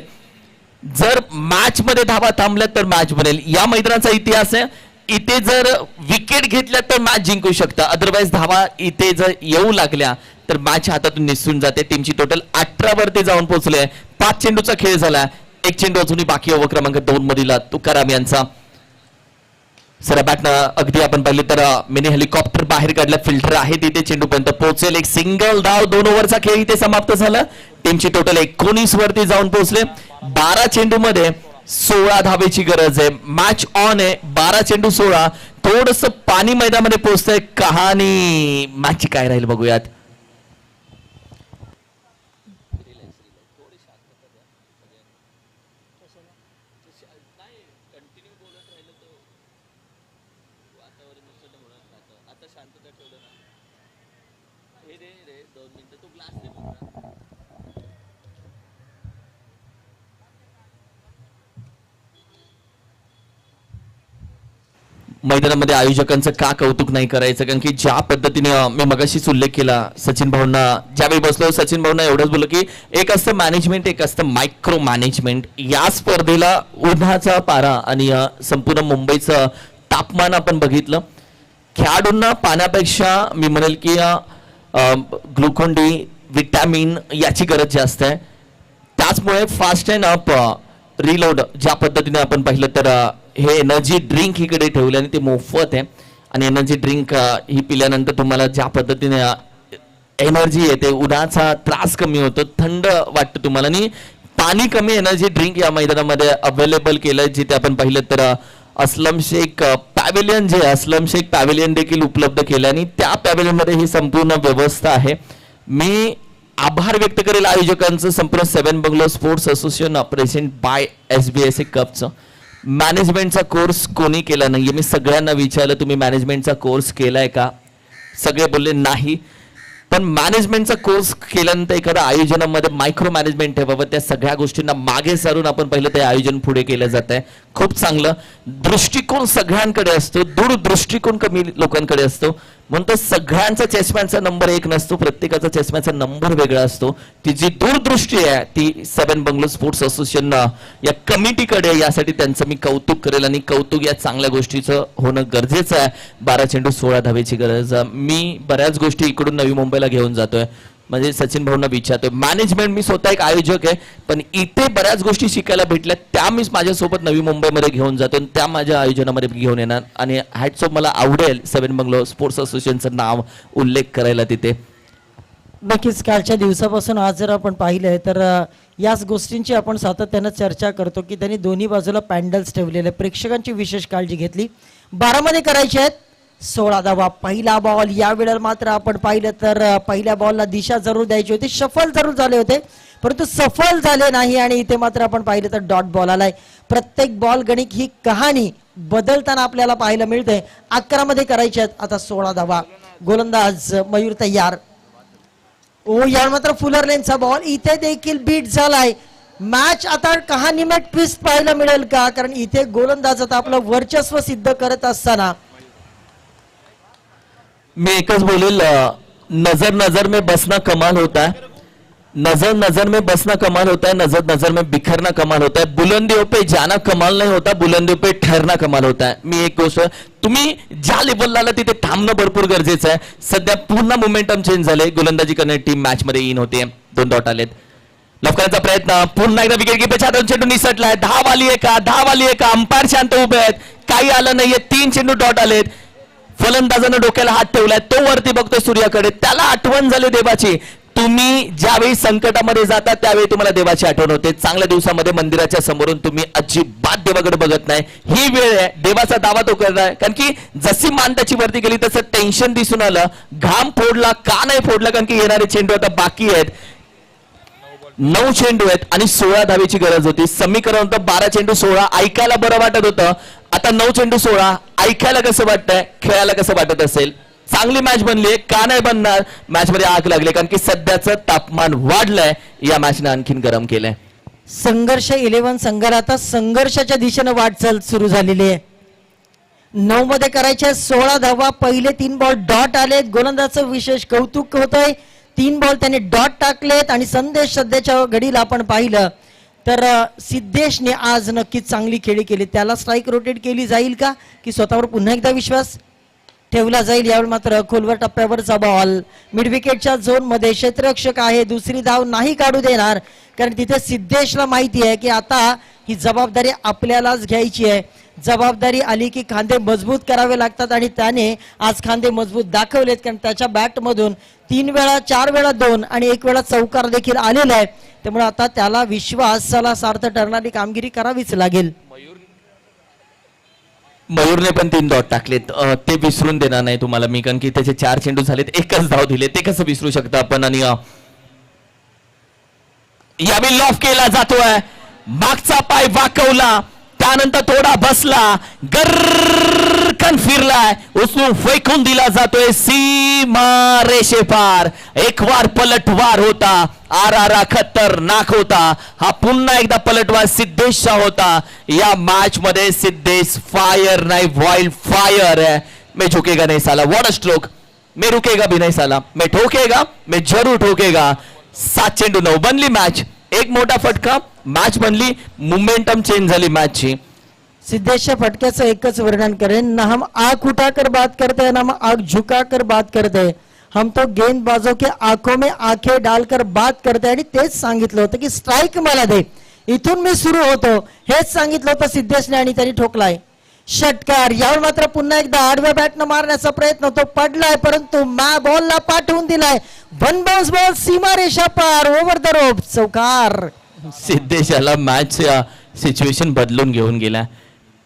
जर मॅच मध्ये धावा थांबल्या तर मॅच बनेल. या मैदानाचा इतिहास आहे, इथे जर विकेट घेतल्या तर मॅच जिंकू शकता. अदरवाईज धावा इथे जर येऊ लागल्या तर मॅच हातातून निसटून जाते. टीमची टोटल 18 वरती जाऊन पोहोचले. 5 चेंडूचा खेळ झाला. 1 चेंडू अजूनही बाकी ओव्हर क्रमांक 2 मधील तुकाराम यांचा. सर बॅटनं अगदी आपण पाहिले तर मिनी हेलिकॉप्टर बाहेर काढला. फिल्टर आहे तिथे चेंडूपर्यंत पोहोचेल. एक सिंगल धाव. 2 ओव्हरचा खेळ इथे समाप्त झाला. टीमची टोटल 19 वरती जाऊन पोहोचले. 12 चेंडू मध्ये 16 धावेची गरज आहे. मॅच ऑन आहे. 12 चेंडू 16. थोडस पाणी मैदानामध्ये पोहोचतंय. कहाणी मॅचची काय राहील बघूयात. मैदानामध्ये आयोजकांचं का कौतुक नाही करायचं. कारण की ज्या पद्धतीने मी मगाशीच उल्लेख केला सचिन भाऊंना ज्यावेळी बसलो, सचिन भाऊंना एवढंच बोललो की एक असतं मॅनेजमेंट, एक असतं मायक्रो मॅनेजमेंट. या स्पर्धेला उन्हाचा पारा आणि संपूर्ण मुंबईचं तापमान आपण बघितलं. खेळाडूंना पाण्यापेक्षा मी म्हणेल की ग्लुकोन डी, विटॅमिन याची गरज जास्त आहे. त्याचमुळे फास्ट अँड अप रिलोड ज्या पद्धतीने आपण पाहिलं तर हे एनर्जी ड्रिंक इकडे ठेवले आणि ते मोफत आहे. आणि एनर्जी ड्रिंक ही पिल्यानंतर तुम्हाला ज्या पद्धतीने एनर्जी येते, उन्हाचा त्रास कमी होतो, थंड वाटतं तुम्हाला. आणि पाणी कमी एनर्जी ड्रिंक या मैदानामध्ये अवेलेबल केलं, जिथे आपण पाहिलं तर अस्लम शेख पॅव्हिलियन जे अस्लम शेख पॅव्हिलियन देखील उपलब्ध केलं आणि त्या पॅव्हिलियनमध्ये ही संपूर्ण व्यवस्था आहे. मी आभार व्यक्त करेल आयोजकांचं, संपूर्ण 7 bungalow sports association present by SBSA कपचं. मॅनेजमेंटचा कोर्स कोणी केला नाहीये. मी सगळ्यांना विचारलं तुम्ही मॅनेजमेंटचा कोर्स केलाय का, सगळे बोलले नाही. पण मॅनेजमेंटचा कोर्स केल्यानंतर एखाद्या आयोजनामध्ये मायक्रो मॅनेजमेंट ठेवावं, त्या सगळ्या गोष्टींना मागे सारून आपण पहिलं ते आयोजन पुढे केलं जात आहे. खूप चांगलं दृष्टिकोन सगळ्यांकडे असतो, दूरदृष्टिकोन कमी लोकांकडे असतो. म्हणून तर सगळ्यांचा चेसमॅनचा नंबर 1 नसतो, प्रत्येकाचा चेसमॅनचा नंबर वेगळा असतो. ती जी दूरदृष्टी आहे ती 7 बंगलो स्पोर्ट्स असोसिएशन या कमिटीकडे, यासाठी त्यांचं मी कौतुक करेल. आणि कौतुक या चांगल्या गोष्टीचं होणं गरजेचं आहे. 12 चेंडू 16 धावेची गरज. मी बऱ्याच गोष्टी इकडून नवी मुंबईला घेऊन जातोय, म्हणजे सचिन भाऊंना विचारतोय. मॅनेजमेंट, मी स्वतः एक आयोजक आहे, पण इथे बऱ्याच गोष्टी शिकायला भेटल्या, त्या मी माझ्यासोबत नवी मुंबईमध्ये घेऊन जातो, त्या माझ्या आयोजनामध्ये घेऊन येणार. आणि हॅट्स ऑफ, मला आवडेल 7 बंगलो स्पोर्ट्स असोसिएशनचं नाव उल्लेख करायला तिथे. नक्कीच कालच्या दिवसापासून आज जर आपण पाहिलंय तर याच गोष्टींची आपण सातत्यानं चर्चा करतो की त्यांनी दोन्ही बाजूला पॅन्डल्स ठेवलेले, प्रेक्षकांची विशेष काळजी घेतली. 12 मध्ये करायचे आहेत 16 धावा. पहिला बॉल या वेळेला मात्र आपण पाहिलं तर पहिल्या बॉलला दिशा जरूर द्यायची होती, सफल जरूर झाले होते, परंतु सफल झाले नाही. आणि इथे मात्र आपण पाहिलं तर डॉट बॉल आलाय. प्रत्येक बॉल गणित ही कहाणी बदलताना आपल्याला पाहायला मिळते. 11 मध्ये करायचे आहेत आता 16 धावा. गोलंदाज मयूर तयार. यावर मात्र फुलर लेनचा बॉल इथे देखील बीट झालाय. मॅच आता कहाणीमेट ट्विस्ट पाहायला मिळेल का, कारण इथे गोलंदाज आता आपलं वर्चस्व सिद्ध करत असताना. मैं एकच बोलेल, नजर नजर में बसना कमाल होता है, नजर नजर में बसना कमाल होता है, नजर नजर में बिखरना कमाल होता है. बुलंदियों पे जाना कमाल नहीं होता, बुलंदियों पे ठहरना कमाल होता है. मी एक गोष्ट, तुम्ही ज्या लेवलला आला तिथे थांबणं भरपूर गरजेचं आहे. सध्या पूर्ण मोमेंटम चेंज झाले. गोलंदाजी करणारी टीम मॅच मध्ये इन होते. 2 डॉट आलेत. लवकरचा प्रयत्न, पुन्हा एकदा विकेट कीपरच्या हातून चेंडू निसटलाय. धाव आली आहे का, धाव आली आहे का, अंपायर शांत उभे आहेत, काही आलं नाहीये. 3 चेंडू डॉट आलेत. फलंदाजानं डोक्याला हात ठेवलाय, तो वरती बघतोय सूर्याकडे. त्याला आठवण झाली देवाची. तुम्ही ज्यावेळी संकटामध्ये जाता त्यावेळी तुम्हाला देवाची आठवण होते. चांगल्या दिवसामध्ये मंदिराच्या समोरून तुम्ही अजिबात देवाकडे बघत नाही. ही वेळ आहे, देवाचा दावा तो करताय. कारण की जशी मान त्याची वरती गेली तसं टेन्शन दिसून आलं. घाम फोडला का नाही फोडला, कारण की येणारे चेंडू आता बाकी आहेत. 9 चेंडू आहेत आणि 16 धावेची गरज होती. समीकरण होतं 12 चेंडू 16. ऐकायला बरं वाटत होतं. आता 9 चेंडू 16. ऐकायला कसं वाटतंय, खेळायला कसं वाटत असेल. चांगली मॅच बनली, का नाही बनणार. मॅच मध्ये आग लागली, कारण की सध्याचं तापमान वाढलंय. या मॅचने आणखीन गरम केलंय. संघर्ष 11 संघाला आता संघर्षाच्या दिशेनं वाटचाल सुरू झालेली आहे. 9 मध्ये करायचे 16 धावा. पहिले 3 बॉल डॉट आलेत. गोलंदाजाचं विशेष कौतुक होतंय. 3 बॉल त्यांनी डॉट टाकलेत. आणि संदेश सध्याच्या घडीला आपण पाहिलं तर सिद्धेशने आज नक्कीच चांगली खेळी केली. त्याला स्ट्राईक रोटेट केली जाईल का, की स्वतःवर पुन्हा एकदा विश्वास ठेवला जाईल. यावेळी मात्र खोलवर टप्प्यावरचा बॉल मिड विकेटच्या झोन मध्ये. क्षेत्ररक्षक आहे, दुसरी धाव नाही काढू देणार, कारण तिथे सिद्धेशला माहिती आहे की आता ही जबाबदारी आपल्यालाच घ्यायची आहे. जबाबदारी आली की खांदे मजबूत करावे लागतात आणि त्याने आज खांदे मजबूत दाखवलेत. कारण त्याच्या बॅटमधून 3 वेळा 4 वेळा 2 आणि 1 वेळा चौकार देखील आलेला आहे. त्यामुळे आता त्याला विश्वासाला सार्थ ठरणारी कामगिरी करावीच लागेल. मयूरने पण 3 डॉट टाकलेत, ते विसरून देणार नाही तुम्हाला मी, कारण की त्याचे 4 चेंडू झालेत, 1च धाव दिले, ते कसं विसरू शकता आपण. आणि यावेळी लॉफ केला जातोय, मागचा पाय वाकवला, त्यानंतर थोडा बसला, गरकन फिरलाय, उचलून फेकून दिला जातोय सीमा रेषेपार. एक वार पलटवार होता, आरारा खतरनाक होता. हा पुन्हा एकदा पलटवार सिद्धेशचा होता. या मॅच मध्ये सिद्धेश फायर नाही, वाइल्ड फायर है. मैं झुकेगा नहीं साला, व्हाट अ स्ट्रोक. मैं रुकेगा भी नहीं साला, मैं ठोकेगा, मैं जरूर ठोकेगा. 7 चेंडू 9 बनली मॅच. एक मोठा फटका, मॅच बनली, मोमेंटम चेंज झाली मॅचची. सिद्धेशच्या फटक्याचं एकच वर्णन करेन, ना हम आग उठाकर बात करते हैं, ना हम आग झुकाकर बात करते हैं. हम तो गेंदबाजों के आंखों में आंखें डालकर बात करते आणि तेच सांगितलं होतं की स्ट्राईक मला दे, इथून मी सुरू होतो, हेच सांगितलं होतं सिद्धेशने आणि त्यांनी ठोकलाय षटकार. यावर मात्र पुन्हा एकदा आडव्या बॅटनं मारण्याचा प्रयत्न, तो पडलाय परंतु बॉलला पाठवून दिलाय. वन बाउन्स बॉल सीमारेषा पार, ओव्हर द रोप, चौकार. सिद्धेशाला मॅच सिच्युएशन बदलून घेऊन गेला.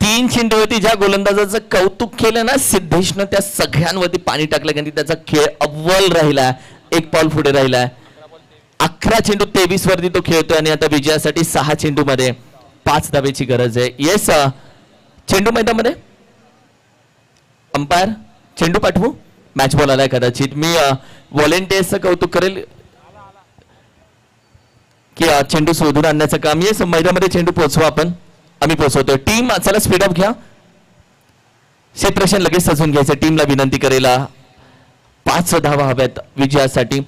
3 चेंडूवरती ज्या गोलंदाजाचं कौतुक केलं ना सिद्धेशनं, त्या सगळ्यांवरती पाणी टाकलं कारण त्याचा खेळ अव्वल राहिला, एक पाऊल पुढे राहिला. 11 चेंडू 23 वरती तो खेळतोय आणि आता विजयासाठी 6 चेंडू मध्ये 5 धावेची गरज आहे. येस, चेंडू मैदानामध्ये अंपायर चेंडू पाठवू, मॅच बॉल आलाय. कदाचित मी व्हॉलेंटियर्सचं कौतुक करेल की चेंडू शोधून आणण्याचं काम. येस, मैदानामध्ये चेंडू पोहोचवा आपण, आम्ही पोहोचवतोय. टीम चला स्पीड अप घ्या, क्षेत्ररक्षण लगेच सजून घ्यायचं. टीमला विनंती करेला 5 धावा हव्यात विजयासाठी.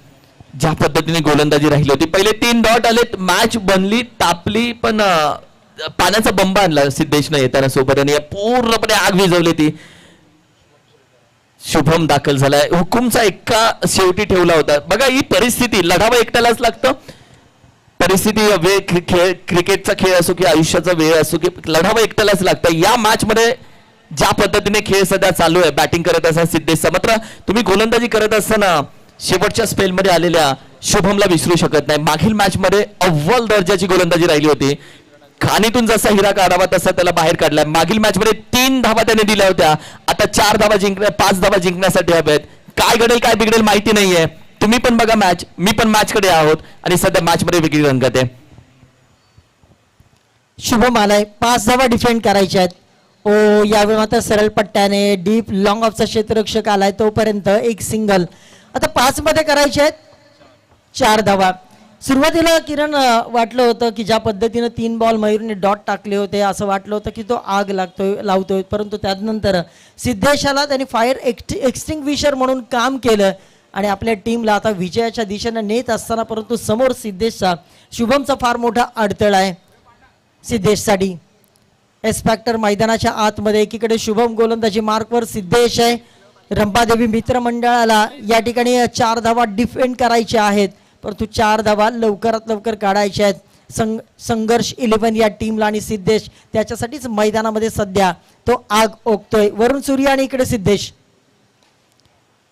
ज्या पद्धतीने गोलंदाजी राहिली होती, पहिले 3 डॉट आलेत, मॅच बनली, तापली, पण पाण्याचा बंब आणला सिद्धेशनं येताना सोबत आणि पूर्णपणे आग विझवली ती. शुभम दाखल झालाय, हुकुमचा एक्का शेवटी ठेवला होता. बघा ही परिस्थिती, लढावं एकट्यालाच लागतं. परिस्थिती वेळ, क्रिकेटचा खेळ असो की आयुष्याचा वेळ असो की लढावं एकट्यालाच लागतं. या मॅच मध्ये ज्या पद्धतीने खेळ सध्या चालू आहे, बॅटिंग करत असताना सिद्धेशचा, मात्र तुम्ही गोलंदाजी करत असताना शेवटच्या स्पेलमध्ये आलेल्या शुभमला विसरू शकत नाही. मागील मॅच मध्ये अव्वल दर्जाची गोलंदाजी राहिली होती. खाणीतून जसा हिरा काढावा तसा त्याला बाहेर काढलाय. मागील मॅच मध्ये 3 धावा त्याने दिल्या होत्या, आता 4 धावा 5 धावा जिंकण्यासाठी हव्यात. काय घडेल काय बिघडेल माहिती नाहीये. तुम्ही पण बघा मॅच, मी पण मॅच कडे आहोत आणि सध्या मॅच मध्ये वेगळी रंगत आहे. शुभम आलाय, 5 धावा डिफेंड करायच्या आहेत. ओ यावेळी मात्र सरळ पट्ट्याने डीप लॉंग ऑफचा क्षेत्ररक्षक आलाय, तोपर्यंत एक सिंगल. आता 5 मध्ये करायचे आहेत 4 धावा. सुरुवातीला किरण वाटलं होतं की ज्या पद्धतीनं 3 बॉल मयूरने डॉट टाकले होते, असं वाटलं होतं की तो आग लावतोय, परंतु त्यानंतर सिद्धेशाला त्यांनी फायर एक्सटिंग्विशर म्हणून काम केलं आणि आपल्या टीमला आता विजयाच्या दिशेनं नेत असताना, परंतु समोर सिद्धेशचा, शुभमचा फार मोठा अडथळा आहे सिद्धेशसाठी. एस्पॅक्टर मैदानाच्या आतमध्ये, एकीकडे शुभम गोलंदाजी मार्कवर, सिद्धेश आहे. रंपादेवी मित्रमंडळाला या ठिकाणी 4 धावा डिफेंड करायच्या आहेत, परंतु 4 धावा लवकरात लवकर काढायच्या आहेत. संघर्ष 11 या टीमला आणि सिद्धेश त्याच्यासाठीच मैदानामध्ये सध्या तो आग ओकतोय. वरुण सूर्य आणि इकडे सिद्धेश.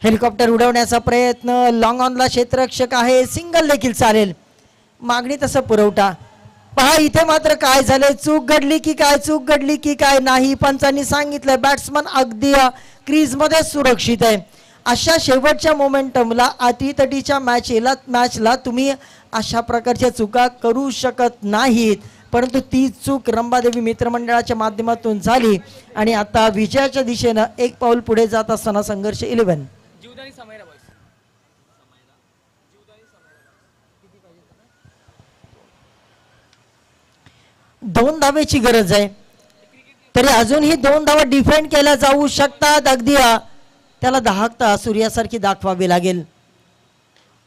हेलिकॉप्टर उडवण्याचा प्रयत्न, लॉंग ऑनला क्षेत्ररक्षक आहे, सिंगल देखील चालेल. मागणी तसं पुरवठा. पहा इथे मात्र काय झालंय, चूक घडली की काय नाही. पंचांनी सांगितलं बॅट्समन अगदी क्रीज मध्ये सुरक्षित आहे. अशा शेवटच्या मोमेंटमला, अटीतटीच्या मॅचला तुम्ही अशा प्रकारच्या चुका करू शकत नाहीत, परंतु ती चूक रंभादेवी मित्रमंडळाच्या माध्यमातून झाली आणि आता विजयाच्या दिशेनं एक पाऊल पुढे जात असताना संघर्ष 11. 2 धावेची गरज आहे, तरी अजूनही 2 धावा डिफेंड केल्या जाऊ शकतात. अगदी त्याला दाहकता सूर्यासारखी दाखवावी लागेल.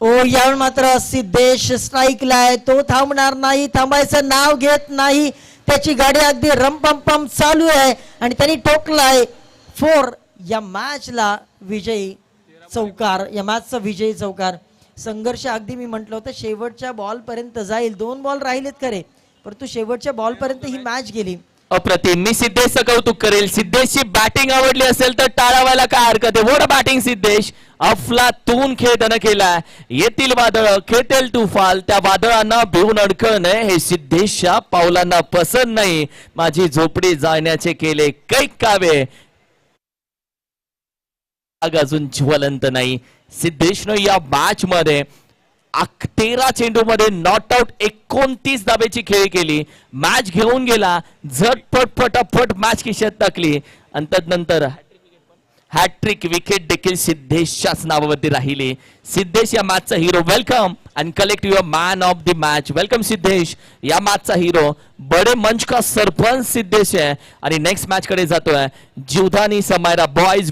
ओ यावेळी मात्र सिद्धेश स्ट्राईकला आहे, तो थांबणार नाही, थांबायचं नाव घेत नाही. त्याची गाडी अगदी रमपम चालू आहे आणि त्यांनी ठोकलाय 4. या मॅचला विजयी चौकार, या मॅचचा विजयी चौकार. संघर्ष अगदी मी म्हटलं होतं शेवटच्या बॉल पर्यंत जाईल. 2 बॉल राहिलेत खरे, परंतु शेवटच्या बॉल पर्यंत ही मॅच गेली. अप्रतिम. मी सिद्धेशचं कौतुक करेल. सिद्धेशची बॅटिंग आवडली असेल तर टाळावायला काय हरकत आहे. वोट बॅटिंग सिद्धेश, अफलातून खेळ त्यानं केलाय. येथील वादळ खेळतील तुफान, त्या वादळांना भिवून अडकळ नये हे सिद्धेशच्या पावलांना पसंत नाही. माझी झोपडी जाण्याचे केले कैक कावे, आग अजून ज्वलंत नाही. सिद्धेशनं या मॅच मध्ये 13 चेंडू मध्ये नॉट आउट 29 धावेची खेळी केली. मॅच घेऊन गेला, झटपट फटाफट मॅच खिशात टाकली आणि त्यानंतर हॅट्रिक विकेट देखील सिद्धेशच्याच नावावरती राहिली. सिद्धेश या मॅचचा hero. Welcome and collect your man of the match. Welcome Siddhesh, या मॅचचा हिरो. बडे मंच का सरपंच सिद्धेश आहे आणि नेक्स्ट मॅच कडे जातोय. जीवधानी समायरा बॉयज